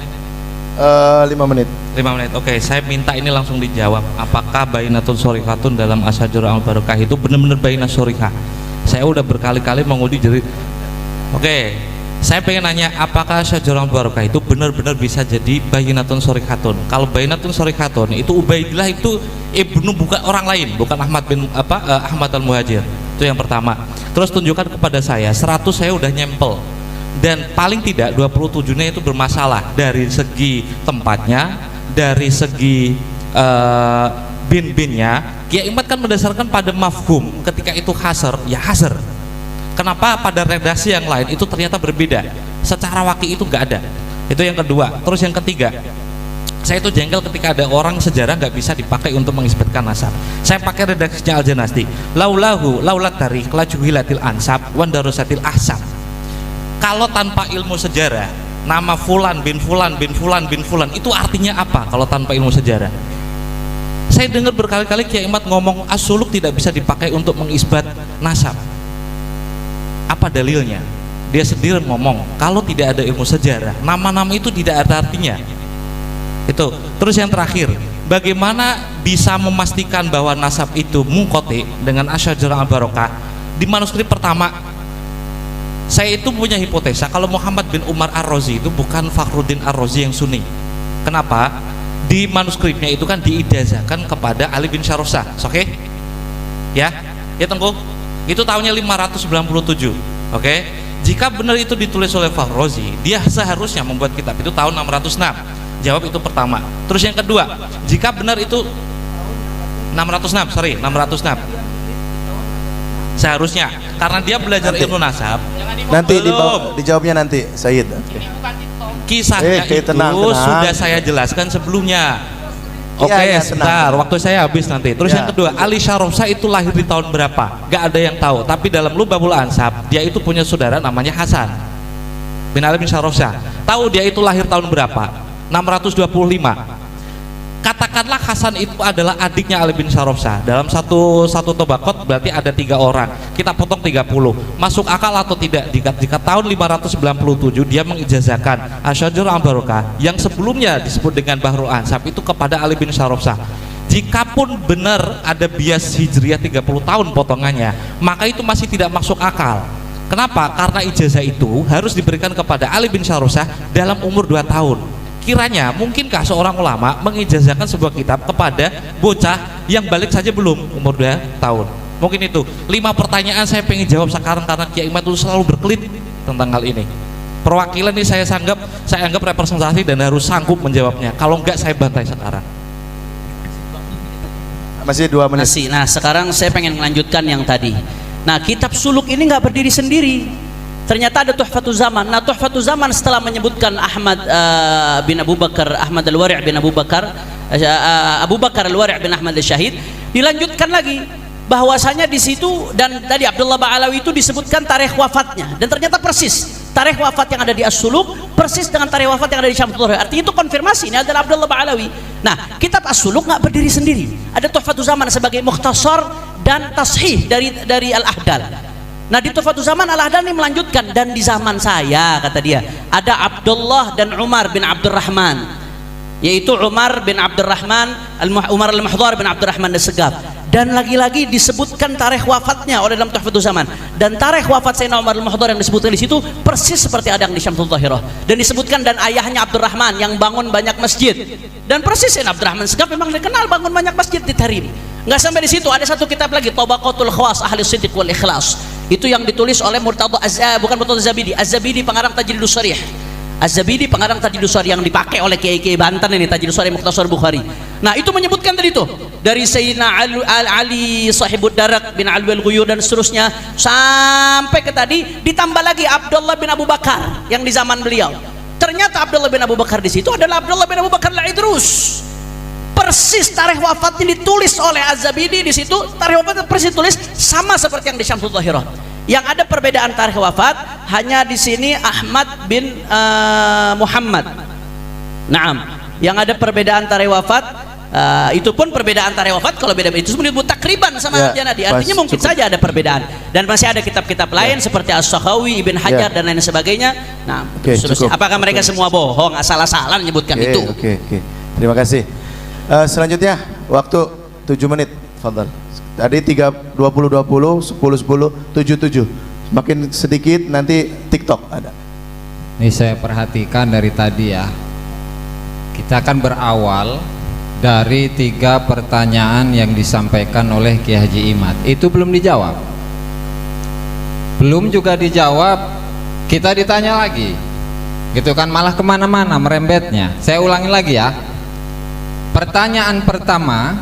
5 menit. 5 menit. Oke, saya minta ini langsung dijawab. Apakah bainatun sorikatun dalam Asyajurah al-Barakah itu benar-benar bainat sorikah? Saya udah berkali-kali menguji jadi. Oke, saya pengen nanya, apakah Asyajurah al-Barakah itu benar-benar bisa jadi bainatun sorikatun? Kalau bainatun sorikatun itu Ubaidillah itu ibnu, bukan orang lain, bukan Ahmad bin Ahmad al-Muhajir. Itu yang pertama. Terus tunjukkan kepada saya 100 saya udah nyempel. Dan paling tidak 27-nya itu bermasalah dari segi tempatnya, dari segi bin-binnya. Kiai Imad kan mendasarkan pada mafhum, ketika itu hasr, ya hasr. Kenapa pada redaksi yang lain itu ternyata berbeda? Secara waki itu nggak ada. Itu yang kedua. Terus yang ketiga, saya itu jengkel ketika ada orang sejarah nggak bisa dipakai untuk mengisbatkan nasab. Saya pakai redaksinya Al-Janasti. Laulat tarikh lajuhilatil ansab wandarusatil ahsab. Kalau tanpa ilmu sejarah, nama fulan bin fulan bin fulan bin fulan itu artinya apa kalau tanpa ilmu sejarah? Saya dengar berkali-kali Kiai Imad ngomong as-suluk tidak bisa dipakai untuk mengisbat nasab. Apa dalilnya? Dia sendiri ngomong kalau tidak ada ilmu sejarah, nama-nama itu tidak ada artinya. Itu. Terus yang terakhir, bagaimana bisa memastikan bahwa nasab itu munqati dengan Asyajurah al-Barakah? Di manuskrip pertama, saya itu punya hipotesa kalau Muhammad bin Umar Ar-Razi itu bukan Fakhruddin Ar-Razi yang Sunni. Kenapa? Di manuskripnya itu kan diijazahkan kepada Ali bin Syarosah. Oke? Ya? Ya Tengku? Itu tahunnya 597. Oke? Jika benar itu ditulis oleh Fakhruddin, dia seharusnya membuat kitab itu tahun 606. Jawab itu pertama. Terus yang kedua, jika benar itu 606 seharusnya, karena dia belajar ilmu nasab. Nanti dijawabnya nanti, Said. Kisahnya itu tenang. Sudah saya jelaskan sebelumnya. Oke, Ya, sebentar, tenang. waktu saya habis nanti. Terus Ya. yang kedua, Ali Syarofsah itu lahir di tahun berapa? Gak ada yang tahu. Tapi dalam Lubabul Ansab, dia itu punya saudara namanya Hasan bin Ali bin Syarofsah. Tahu dia itu lahir tahun berapa? 625. Katakanlah Hasan itu adalah adiknya Ali bin Syarofsah. Dalam satu tobakot berarti ada 3 orang. Kita potong 30. Masuk akal atau tidak? Jika tahun 597 dia mengijazahkan Asyajurah al-Barakah yang sebelumnya disebut dengan Bahrul Ansab itu kepada Ali bin Syarofsah. Jikapun benar ada bias hijriah 30 tahun potongannya, maka itu masih tidak masuk akal. Kenapa? Karena ijazah itu harus diberikan kepada Ali bin Syarofsah dalam umur 2 tahun. Kiranya mungkinkah seorang ulama mengijazahkan sebuah kitab kepada bocah yang balik saja belum umur 2 tahun? Mungkin itu 5 pertanyaan saya pengen jawab sekarang karena Kiai Imad itu selalu berkelit tentang hal ini. Perwakilan ini saya anggap representasi dan harus sanggup menjawabnya. Kalau enggak saya bantai sekarang. Masih 2 menit. Nah sekarang saya pengen melanjutkan yang tadi. Nah, kitab suluk ini nggak berdiri sendiri. Ternyata ada Tuhfatul Zaman. Nah, Tuhfatul Zaman setelah menyebutkan Ahmad bin Abu Bakar, Ahmad Al-Wari' bin Abu Bakar, Abu Bakar Al-Wari' bin Ahmad Al-Syahid, dilanjutkan lagi bahwasanya di situ, dan tadi Abdullah Ba'alawi itu disebutkan tarikh wafatnya, dan ternyata persis tarikh wafat yang ada di As-Suluk persis dengan tarikh wafat yang ada di Syamsul Dhuhri. Artinya itu konfirmasi, ini adalah Abdullah Ba'alawi. Nah, kitab As-Suluk nggak berdiri sendiri. Ada Tuhfatul Zaman sebagai mukhtasar dan tashih dari Al-Ahdal. Nah, di Tuhfatul Zaman Al-Ahdal ini melanjutkan, dan di zaman saya, kata dia, ada Abdullah dan Umar bin Abdurrahman, yaitu Umar bin Abdurrahman, Umar Al-Mahdhar bin Abdurrahman As-Segaf. Dan lagi-lagi disebutkan tarikh wafatnya oleh dalam Tuhfatul Zaman, dan tarikh wafat Sayyidina Umar Al-Mahdhar yang disebutkan di situ persis seperti ada yang di Syamsul Dhahirah, dan disebutkan dan ayahnya Abdurrahman yang bangun banyak masjid, dan persis Sayyidina Abdurrahman Segaf memang dikenal bangun banyak masjid di Tarim. Nggak sampai di situ, ada satu kitab lagi, Tabaqatul Khawas Ahli Siddiq wal Ikhlas. Itu yang ditulis oleh Murtadha bukan Murtadha Az-Zabidi. Az-Zabidi pengarang Tajridus Sharih. Az-Zabidi pengarang Tajridus Sharih yang dipakai oleh kiai-kiai Banten ini, Tajridus Sharih Mukhtasar Bukhari. Nah, itu menyebutkan tadi itu dari Sayyidina Ali Sahibud Darak bin Alwi Al-Ghuyur dan seterusnya sampai ke tadi, ditambah lagi Abdullah bin Abu Bakar yang di zaman beliau. Ternyata Abdullah bin Abu Bakar di situ adalah Abdullah bin Abu Bakar Al-Idrus. Persis tarikh wafatnya ditulis oleh Az-Zabidi di situ, tarikh wafatnya persis ditulis sama seperti yang di Syamsul Dhahirah. Yang ada perbedaan tarikh wafat hanya di sini Ahmad bin Muhammad. Naam, yang ada perbedaan tarikh wafat, itu pun perbedaan tarikh wafat kalau beda itu disebut takriban sama ya, Janadi. Artinya mungkin saja ada perbedaan. Dan masih ada kitab-kitab lain seperti As-Sakhawi, Ibn Hajar dan lain sebagainya. Nah, apakah mereka semua bohong, asal-asalan menyebutkan itu? Oke. Terima kasih. Selanjutnya waktu 7 menit, fadhal. Tadi 20 10 10 7 7. Semakin sedikit nanti TikTok ada. Ini saya perhatikan dari tadi ya. Kita akan berawal dari 3 pertanyaan yang disampaikan oleh Kiai Haji Imad. Itu belum dijawab. Belum juga dijawab, kita ditanya lagi. Gitu kan, malah kemana-mana merembetnya. Saya ulangi lagi ya. Pertanyaan pertama,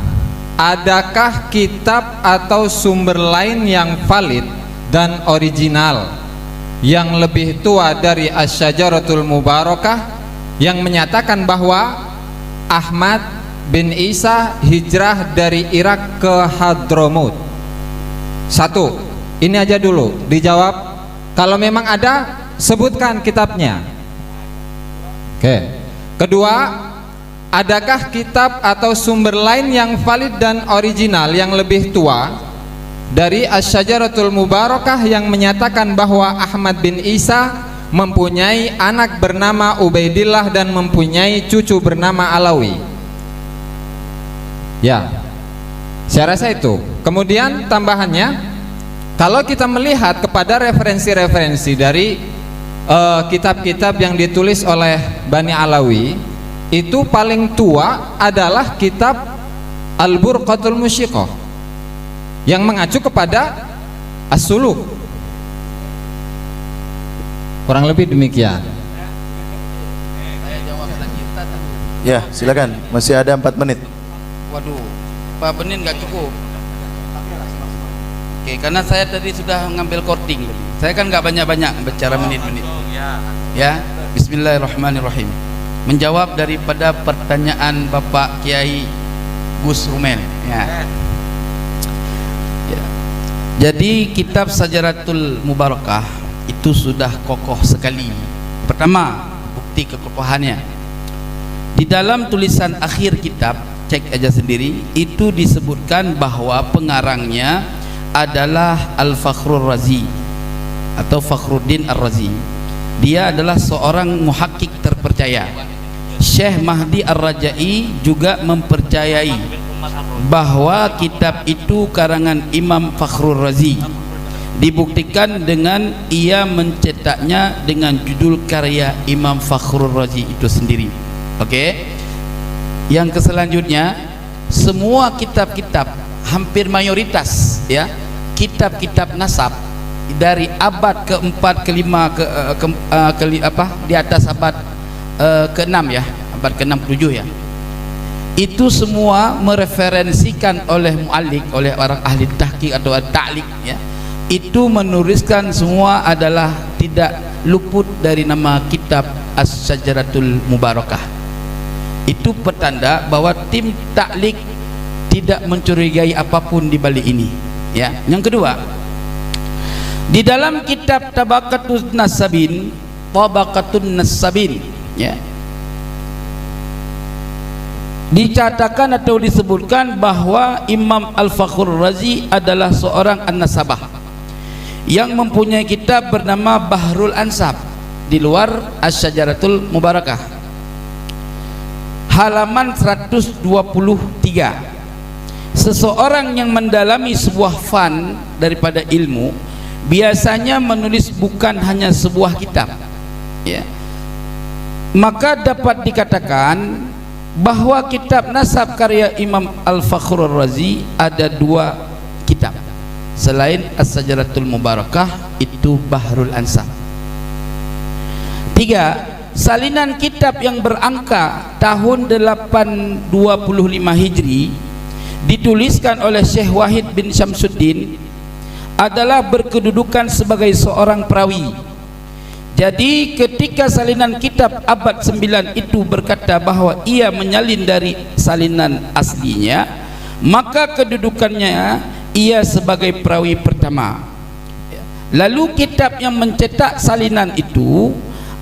adakah kitab atau sumber lain yang valid dan original yang lebih tua dari Asy-Syajaratul Mubarakah yang menyatakan bahwa Ahmad bin Isa hijrah dari Irak ke Hadramaut? 1. Ini aja dulu dijawab. Kalau memang ada, sebutkan kitabnya. Oke. Kedua, adakah kitab atau sumber lain yang valid dan original yang lebih tua dari Asy-Syajaratul Mubarakah yang menyatakan bahwa Ahmad bin Isa mempunyai anak bernama Ubaidillah dan mempunyai cucu bernama Alawi? Ya, saya rasa itu. Kemudian tambahannya, kalau kita melihat kepada referensi-referensi dari kitab-kitab yang ditulis oleh Bani Alawi, itu paling tua adalah kitab Al-Burqatul Musyiqah yang mengacu kepada As-Suluk. Kurang lebih demikian. Ya, silakan. Masih ada 4 menit. Waduh, 4 menit nggak cukup. Oke, karena saya tadi sudah ngambil korting. Saya kan nggak banyak-banyak bicara menit-menit. Ya, Bismillahirrahmanirrahim. Menjawab daripada pertanyaan Bapak Kiai Gus Rumel ya. Jadi kitab Syajaratul Mubarakah itu sudah kokoh sekali. Pertama, bukti kekokohannya di dalam tulisan akhir kitab, cek aja sendiri, itu disebutkan bahwa pengarangnya adalah Al-Fakhrur Razi atau Fakhruddin Ar-Razi. Dia adalah seorang muhakkik terpercaya. Syekh Mahdi Ar-Rajai juga mempercayai bahwa kitab itu karangan Imam Fakhrur Razi. Dibuktikan dengan ia mencetaknya dengan judul karya Imam Fakhrur Razi itu sendiri. Oke. Yang selanjutnya, semua kitab-kitab, hampir mayoritas ya, kitab-kitab nasab dari abad ke-4, ke-5, di atas abad ke-6 ya, abad ke-6, 7 ya, itu semua mereferensikan oleh mu'allik, oleh orang ahli tahqiq atau ta'liq ya, itu menuliskan semua adalah tidak luput dari nama kitab As-Syajaratul Mubarakah. Itu petanda bahwa tim taklik tidak mencurigai apapun di balik ini, ya. Yang kedua, di dalam kitab Tabaqatun Nasabin, ya, dikatakan atau disebutkan bahwa Imam Al-Fakhrur Razi adalah seorang an-nasabah yang mempunyai kitab bernama Bahrul Ansab di luar Asy-Syajaratul Mubarakah, halaman 123. Seseorang yang mendalami sebuah fan daripada ilmu biasanya menulis bukan hanya sebuah kitab, ya. Maka dapat dikatakan bahwa kitab nasab karya Imam Al-Fakhrur Razi ada 2 kitab selain As-Syajaratul Mubarakah, itu Bahrul Ansab. 3. Salinan kitab yang berangka tahun 825 Hijri dituliskan oleh Syekh Wahid bin Syamsuddin adalah berkedudukan sebagai seorang perawi. Jadi ketika salinan kitab abad 9 itu berkata bahwa ia menyalin dari salinan aslinya, maka kedudukannya ia sebagai perawi pertama. Lalu kitab yang mencetak salinan itu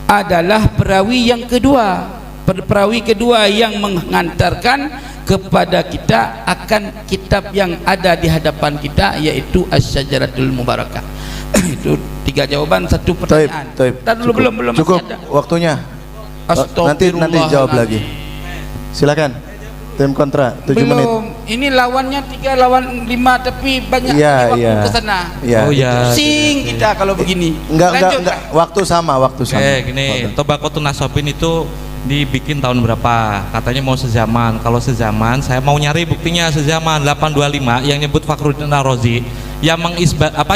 adalah perawi yang kedua, perawi kedua yang mengantarkan kepada kita akan kitab yang ada di hadapan kita, yaitu Asy-Syajaratul Mubarakah. Itu 3 jawaban, 1 pertanyaan. Belum cukup masih ada. waktunya. Nanti jawab lagi. Silakan. Tim kontra 7 menit. Ini lawannya 3 lawan 5 tapi banyak waktu ke sana. Iya. Oh ya. Pusing kita kalau begini. Enggak. Waktu sama. Gini, Tabaqatun Nasabin itu dibikin tahun berapa? Katanya mau sezaman. Kalau sezaman, saya mau nyari buktinya sezaman 825 yang nyebut Fakhruddin Ar-Razi yang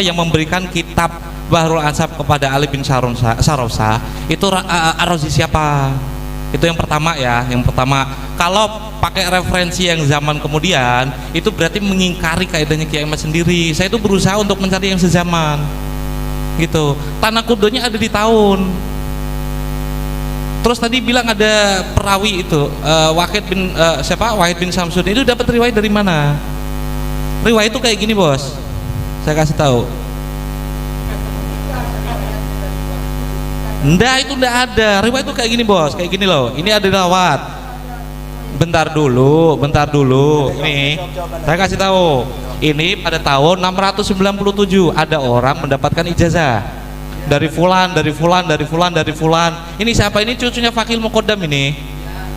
yang memberikan kitab Bahrul Ansab kepada Ali bin Sarausa. Itu Ar-Razi siapa? Itu yang pertama ya. Yang pertama, kalau pakai referensi yang zaman kemudian, itu berarti mengingkari kaidahnya Kiai Ahmad sendiri. Saya itu berusaha untuk mencari yang sezaman, gitu. Tanah kudonya ada di tahun. Terus tadi bilang ada perawi itu Wahid bin Syamsuddin itu dapat riwayat dari mana? Riwayat itu kayak gini, Bos. Saya kasih tahu. Nggak, itu nggak ada. Riwayat itu kayak gini, Bos. Kayak gini loh. Ini ada rawat. Bentar dulu. Ini saya kasih tahu. Ini pada tahun 697 ada orang mendapatkan ijazah dari fulan. Ini siapa? Ini cucunya Fakil Muqaddam ini.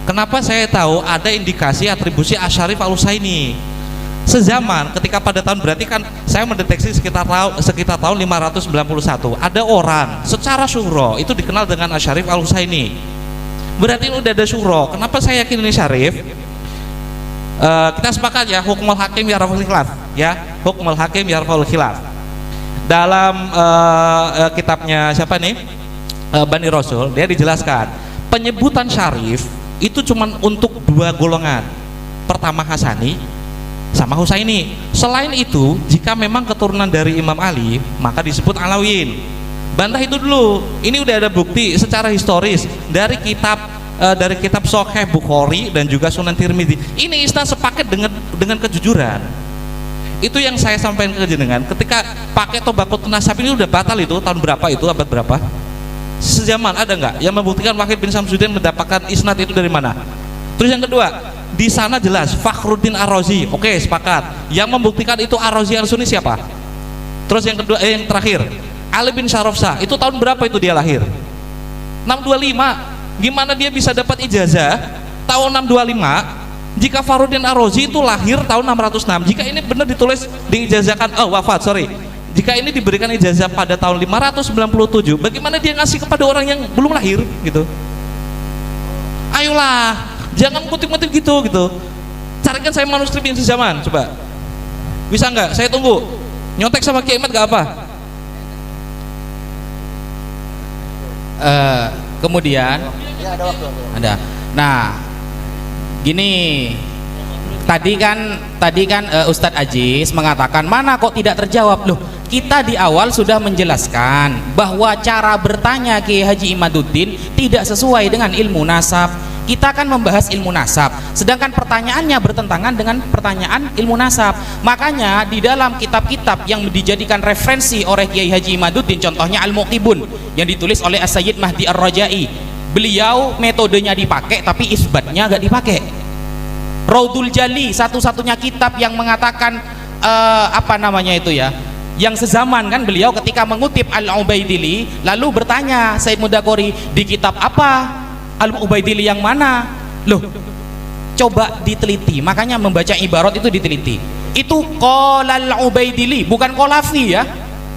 Kenapa saya tahu ada indikasi atribusi Asyarif Al-Husaini sezaman ketika pada tahun, berarti kan saya mendeteksi sekitar tahun 591 ada orang secara syuro itu dikenal dengan Asyarif Al-Husaini. Berarti udah ada syuro. Kenapa saya yakin ini syarif? Kita sepakat ya, hukmul hakim yarfa'ul khilaf ya, hukmul hakim yarfa'ul khilaf. Dalam kitabnya siapa nih, Bani Rasul, dia dijelaskan penyebutan syarif itu cuma untuk 2 golongan, pertama Hasani sama Husaini. Selain itu, jika memang keturunan dari Imam Ali, maka disebut Alawiyin. Bantah itu dulu. Ini udah ada bukti secara historis dari kitab Sahih Bukhari dan juga Sunan Tirmidzi. Ini isnad sepaket dengan kejujuran. Itu yang saya sampaikan ke jenengan. Ketika pakai Tabaqatun Nasab ini udah batal, itu tahun berapa, itu abad berapa? Sezaman ada nggak yang membuktikan Wahid bin Syamsuddin mendapatkan isnad itu dari mana? Terus yang kedua, di sana jelas Fakhruddin Ar-Razi. Oke, sepakat. Yang membuktikan itu Ar-Razi Al-Sunni siapa? Terus yang kedua, yang terakhir, Ali bin Sarausa. Itu tahun berapa itu dia lahir? 625. Gimana dia bisa dapat ijazah tahun 625 jika Fakhruddin Ar-Razi itu lahir tahun 606? Jika ini benar ditulis diijazahkan, jika ini diberikan ijazah pada tahun 597, bagaimana dia ngasih kepada orang yang belum lahir gitu? Ayolah, jangan ngutip-ngutip gitu. Carikan saya manuskrip yang sezaman, coba. Bisa nggak? Saya tunggu. Nyontek sama Kiai Ahmad nggak apa? Kemudian ada. Nah, gini. Tadi kan Ustadz Aziz mengatakan mana kok tidak terjawab. Loh, kita di awal sudah menjelaskan bahwa cara bertanya Kiai Haji Imaduddin tidak sesuai dengan ilmu nasab. Kita akan membahas ilmu nasab, sedangkan pertanyaannya bertentangan dengan pertanyaan ilmu nasab. Makanya di dalam kitab-kitab yang dijadikan referensi oleh Kiai Haji Imaduddin, contohnya Al-Muqibun yang ditulis oleh As-Sayyid Mahdi Ar-Rajai, beliau metodenya dipakai tapi isbatnya gak dipakai. Raudul Jali, satu-satunya kitab yang mengatakan apa namanya itu ya, yang sezaman kan beliau ketika mengutip Al-Ubaidili, lalu bertanya Said Mudakori, di kitab apa Al-Ubaidili yang mana? Loh, coba diteliti. Makanya membaca ibarat itu diteliti. Itu qala Al-Ubaidili, bukan qala fi ya.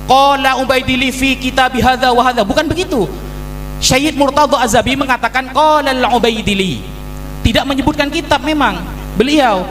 Qala Ubaidili fi kitab hadza wa hadza, bukan begitu. Syed Murtadha Azabi mengatakan qala Al-Ubaidili, tidak menyebutkan kitab memang beliau.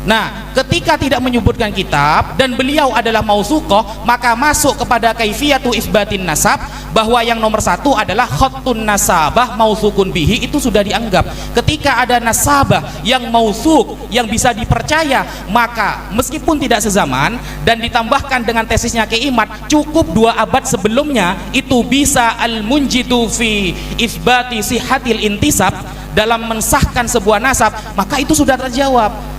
Nah, ketika tidak menyebutkan kitab dan beliau adalah mausuqah, maka masuk kepada kaifiyatu isbatin nasab, bahwa yang nomor satu adalah khattun nasabah mausukun bihi, itu sudah dianggap. Ketika ada nasabah yang mausuk, yang bisa dipercaya, maka meskipun tidak sezaman dan ditambahkan dengan tesisnya Kiai Imad, cukup 2 abad sebelumnya, itu bisa al-munjidu fi isbati sihatil intisab, dalam mensahkan sebuah nasab, maka itu sudah terjawab.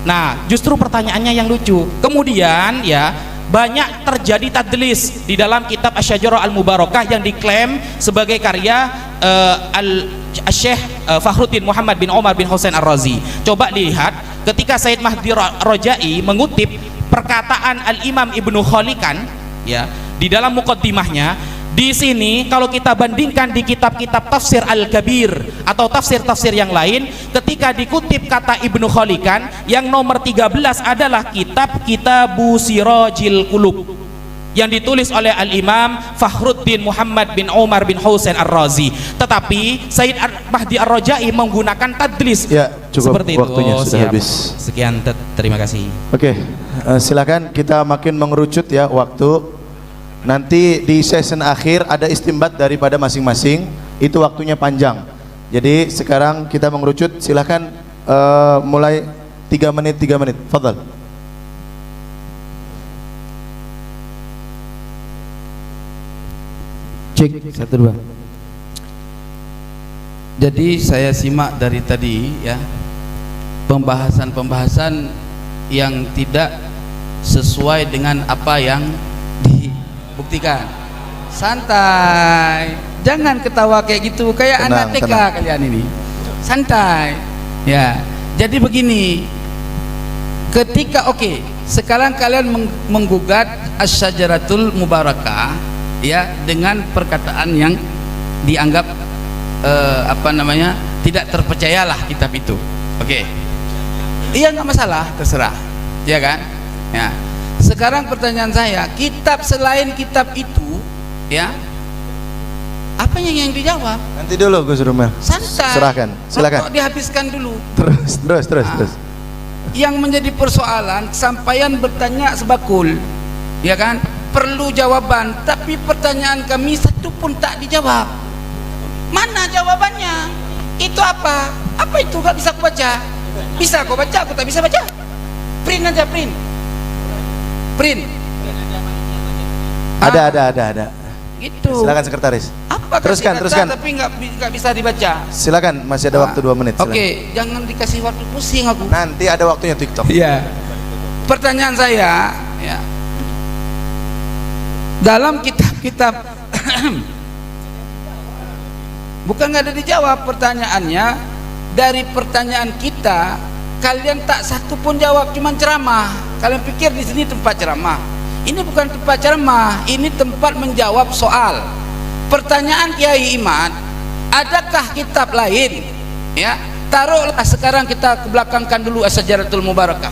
Nah, justru pertanyaannya yang lucu. Kemudian ya, banyak terjadi tadlis di dalam kitab Asy-Syajarah Al-Mubarakah yang diklaim sebagai karya Syekh Fakhruddin Muhammad bin Umar bin Husain Ar-Razi. Coba dilihat ketika Said Mahdi Ar-Rajai mengutip perkataan Al-Imam Ibnu Khalikan ya, di dalam muqaddimahnya. Di sini kalau kita bandingkan di kitab-kitab tafsir Al-Kabir atau tafsir-tafsir yang lain, ketika dikutip kata Ibnu Khalikan, yang nomor 13 adalah kitab Kitabu Sirajil Qulub yang ditulis oleh Al-Imam Fakhruddin Muhammad bin Umar bin Husain Ar-Razi. Tetapi Said Mahdi Ar-Rajai menggunakan tadlis. Ya, cukup, seperti itu. waktunya sudah habis. Sekian, terima kasih. Oke, silakan kita makin mengerucut ya waktu. Nanti di session akhir ada istimbat daripada masing-masing, itu waktunya panjang. Jadi sekarang kita mengerucut, silakan mulai 3 menit. Fadhal. Cek 1 2. Jadi saya simak dari tadi ya, pembahasan yang tidak sesuai dengan apa yang dibuktikan. Santai, jangan ketawa kayak gitu, kayak anak TK kalian ini. Santai ya. Jadi begini, ketika sekarang kalian menggugat Asy-Syajaratul Mubarakah ya, dengan perkataan yang dianggap tidak terpercayalah kitab itu. Iya, nggak masalah, terserah ya kan ya. Sekarang pertanyaan saya, kitab selain kitab itu ya, apa yang dijawab? Nanti dulu Gus Rumel. Santai, serahkan, silakan. Dihabiskan dulu. Terus. Yang menjadi persoalan, sampaian bertanya sebakul ya kan, perlu jawaban, tapi pertanyaan kami satu pun tak dijawab. Mana jawabannya? Itu apa itu? Gak bisa aku baca. Bisa kau baca, aku tak bisa baca. Print aja, print. Ada. Gitu. Silakan sekretaris. Apa teruskan. Tapi nggak bisa dibaca. Silakan, masih ada waktu 2 menit. Jangan dikasih waktu, pusing aku. Nanti ada waktunya TikTok. Iya. Pertanyaan saya, ya, dalam kitab-kitab bukan nggak ada dijawab pertanyaannya. Dari pertanyaan kita, kalian tak satu pun jawab, cuman ceramah. Kalian pikir di sini tempat ceramah? Ini bukan tempat ceramah, ini tempat menjawab soal. Pertanyaan Kiai Imad, adakah kitab lain? Ya, taruhlah sekarang kita kebelakangkan dulu Asy-Syajaratul Mubarakah.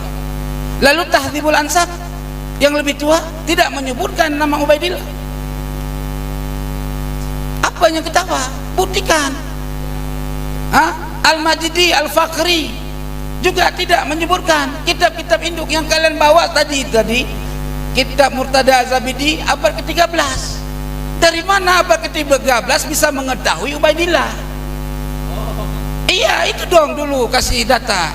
Lalu Tahdzibul Ansab yang lebih tua tidak menyebutkan nama Ubaidillah. Apa yang ketawa? Buktikan. Al-Majidi, Al-Fakhri juga tidak menyebutkan. Kitab-kitab induk yang kalian bawa tadi kitab Murtada Azabidi abad ke-13. Dari mana abad ke-13 bisa mengetahui Ubaidillah? Iya, itu dong dulu kasih data.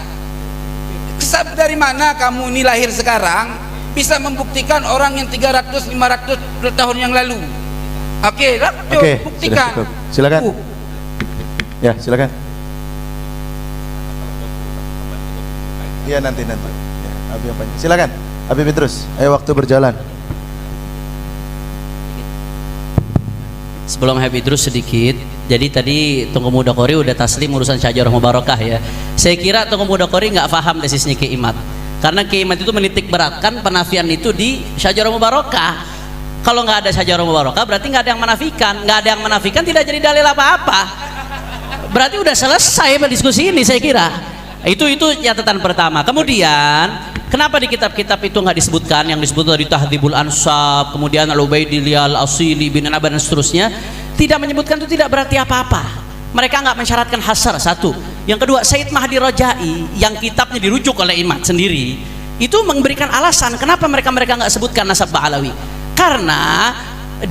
Dari mana kamu ini lahir sekarang bisa membuktikan orang yang 300-500 tahun yang lalu. Oke, buktikan. Sudah cukup. Silakan. Ya, silakan. Iya, nanti. Ya, Abi apa? Silakan. Abi Petrus. Ayo, waktu berjalan. Sebelum Habib Idrus sedikit, jadi tadi Tunggu Muda Qori udah taslim urusan Syajarah Mubarakah ya. Saya kira Tunggu Muda Qori nggak paham tesisnya Ki Imad, karena Ki Imad itu menitik beratkan penafian itu di Syajarah Mubarakah. Kalau nggak ada Syajarah Mubarakah berarti nggak ada yang menafikan, nggak ada yang menafikan tidak jadi dalil apa-apa. Berarti udah selesai diskusi ini saya kira. Itu catatan pertama. Kemudian kenapa di kitab-kitab itu nggak disebutkan? Yang disebut dari Tahdhibul Ansab, kemudian Al-Ubaidillah, Al-Asili, bin Anabar dan seterusnya, tidak menyebutkan itu tidak berarti apa-apa. Mereka nggak mensyaratkan hasar, satu. Yang kedua, Said Mahdi Rajai yang kitabnya dirujuk oleh Imad sendiri itu memberikan alasan kenapa mereka nggak sebutkan nasab Ba'alawi. Karena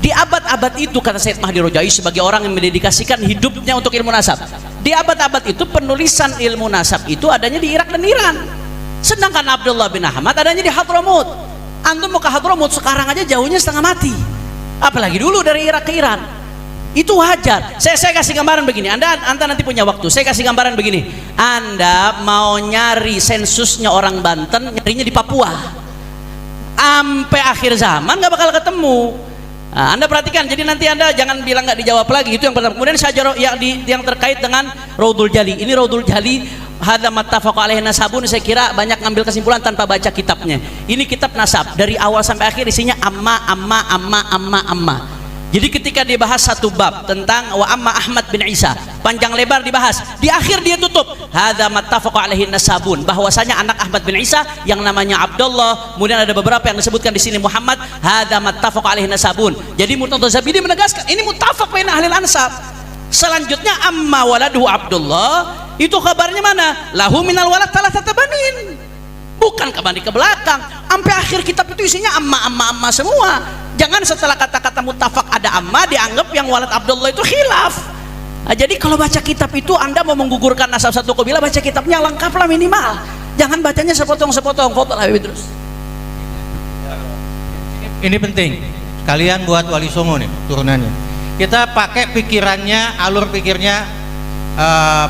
di abad-abad itu, kata Said Mahdi Rajai sebagai orang yang mendedikasikan hidupnya untuk ilmu nasab, di abad-abad itu penulisan ilmu nasab itu adanya di Irak dan Iran. Sedangkan Abdullah bin Ahmad adanya di Hadramut. Antum mau ke Hadramut sekarang aja jauhnya setengah mati, apalagi dulu dari Irak ke Iran. Itu wajar. Saya kasih gambaran begini, anda nanti punya waktu, saya kasih gambaran begini. Anda mau nyari sensusnya orang Banten, nyarinya di Papua, sampai akhir zaman nggak bakal ketemu. Nah, Anda perhatikan, jadi nanti Anda jangan bilang nggak dijawab lagi, itu yang pertama. Kemudian Syajarah yang terkait dengan Raudhul Jali. Ini Raudhul Jali hadza mattafaq alaihi nasabun, saya kira banyak ngambil kesimpulan tanpa baca kitabnya. Ini kitab nasab dari awal sampai akhir isinya amma. Jadi ketika dibahas satu bab tentang wa amma Ahmad bin Isa, panjang lebar dibahas, di akhir dia tutup hadza mattafaq alaihi nasabun, bahwasanya anak Ahmad bin Isa yang namanya Abdullah, kemudian ada beberapa yang disebutkan di sini Muhammad, hadza mattafaq alaihi nasabun. Jadi Murtadha Zabidi menegaskan ini muttafaq baina ahli ansab. Selanjutnya amma waladuhu Abdullah, itu kabarnya mana? Lahu minal walad thalathata banin. Bukan kembali ke belakang, sampai akhir kitab itu isinya amma semua. Jangan setelah kata-kata muttafaq ada amma dianggap yang walad Abdullah itu khilaf. Nah, jadi kalau baca kitab itu Anda mau menggugurkan nasab satu kabilah, baca kitabnya lengkaplah minimal. Jangan bacanya sepotong-sepotong. Foto Habib terus. Ini penting. Kalian buat Wali Songo nih turunannya. Kita pakai pikirannya, alur pikirnya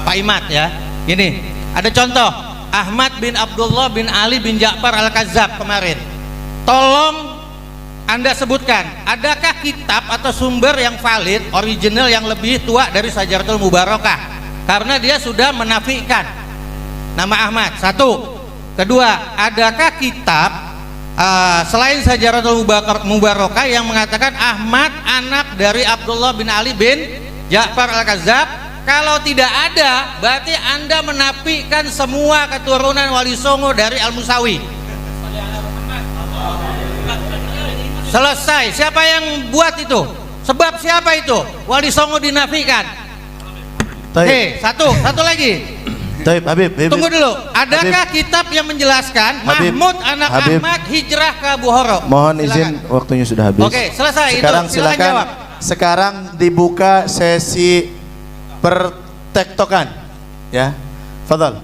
Pak Imad ya. Ini ada contoh Ahmad bin Abdullah bin Ali bin Ja'far Al-Kazzab kemarin. Tolong Anda sebutkan, adakah kitab atau sumber yang valid, original yang lebih tua dari Syajaratul Mubarakah? Karena dia sudah menafikan nama Ahmad. Satu. Kedua, adakah kitab selain Syajaratul Mubarakah yang mengatakan Ahmad anak dari Abdullah bin Ali bin Ja'far Al-Kazzab? Kalau tidak ada, berarti Anda menafikan semua keturunan Wali Songo dari Al-Musawi. Selesai. Siapa yang buat itu? Sebab siapa itu? Wali Songo dinafikan. Satu lagi. Habib. Tunggu dulu. Adakah kitab yang menjelaskan Habib, Mahmud anak Habib, Ahmad hijrah ke Bukhara? Mohon Silakan. izin, waktunya sudah habis. Oke, selesai. Sekarang itu. Silakan jawab. Sekarang dibuka sesi pertektokan. Ya. Fadhal.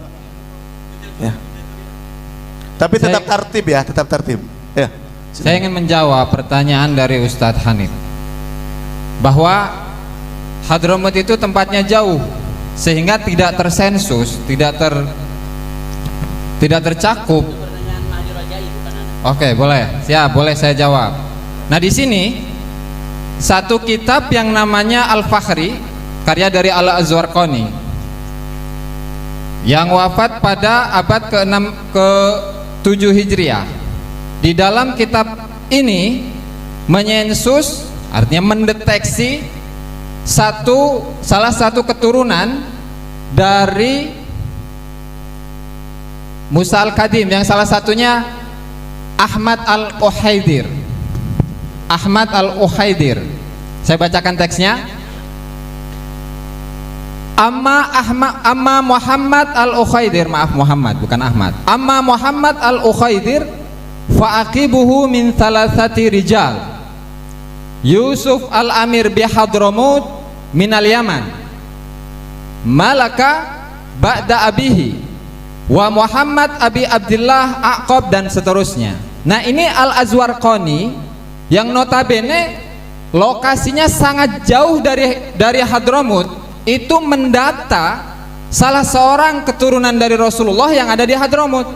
Ya. Tapi tetap tertib ya, tetap tertib. Ya. Saya ingin menjawab pertanyaan dari Ustadz Hanif bahwa Hadramut itu tempatnya jauh sehingga tidak tersensus, tidak tercakup. Oke, boleh. Siap, boleh saya jawab. Nah, di sini satu kitab yang namanya Al-Fakhri, karya dari Al-Azwarqani, yang wafat pada abad ke-7 Hijriah. Di dalam kitab ini menyensus, artinya mendeteksi salah satu keturunan dari Musa Al-Kadim, yang salah satunya Ahmad Al-Ukhaidir. Ahmad Al-Ukhaidir. Saya bacakan teksnya. Amma Muhammad Al-Ukhaidir, maaf Muhammad bukan Ahmad. Amma Muhammad Al-Ukhaidir fa'aqibuhu min thalathati rijal. Yusuf Al-Amir bihadramut minal Yaman, Malaka ba'da abihi, wa Muhammad Abi Abdillah Aqab, dan seterusnya. Nah, ini Al-Azwarqani yang notabene lokasinya sangat jauh dari Hadramut, itu mendata salah seorang keturunan dari Rasulullah yang ada di Hadramut.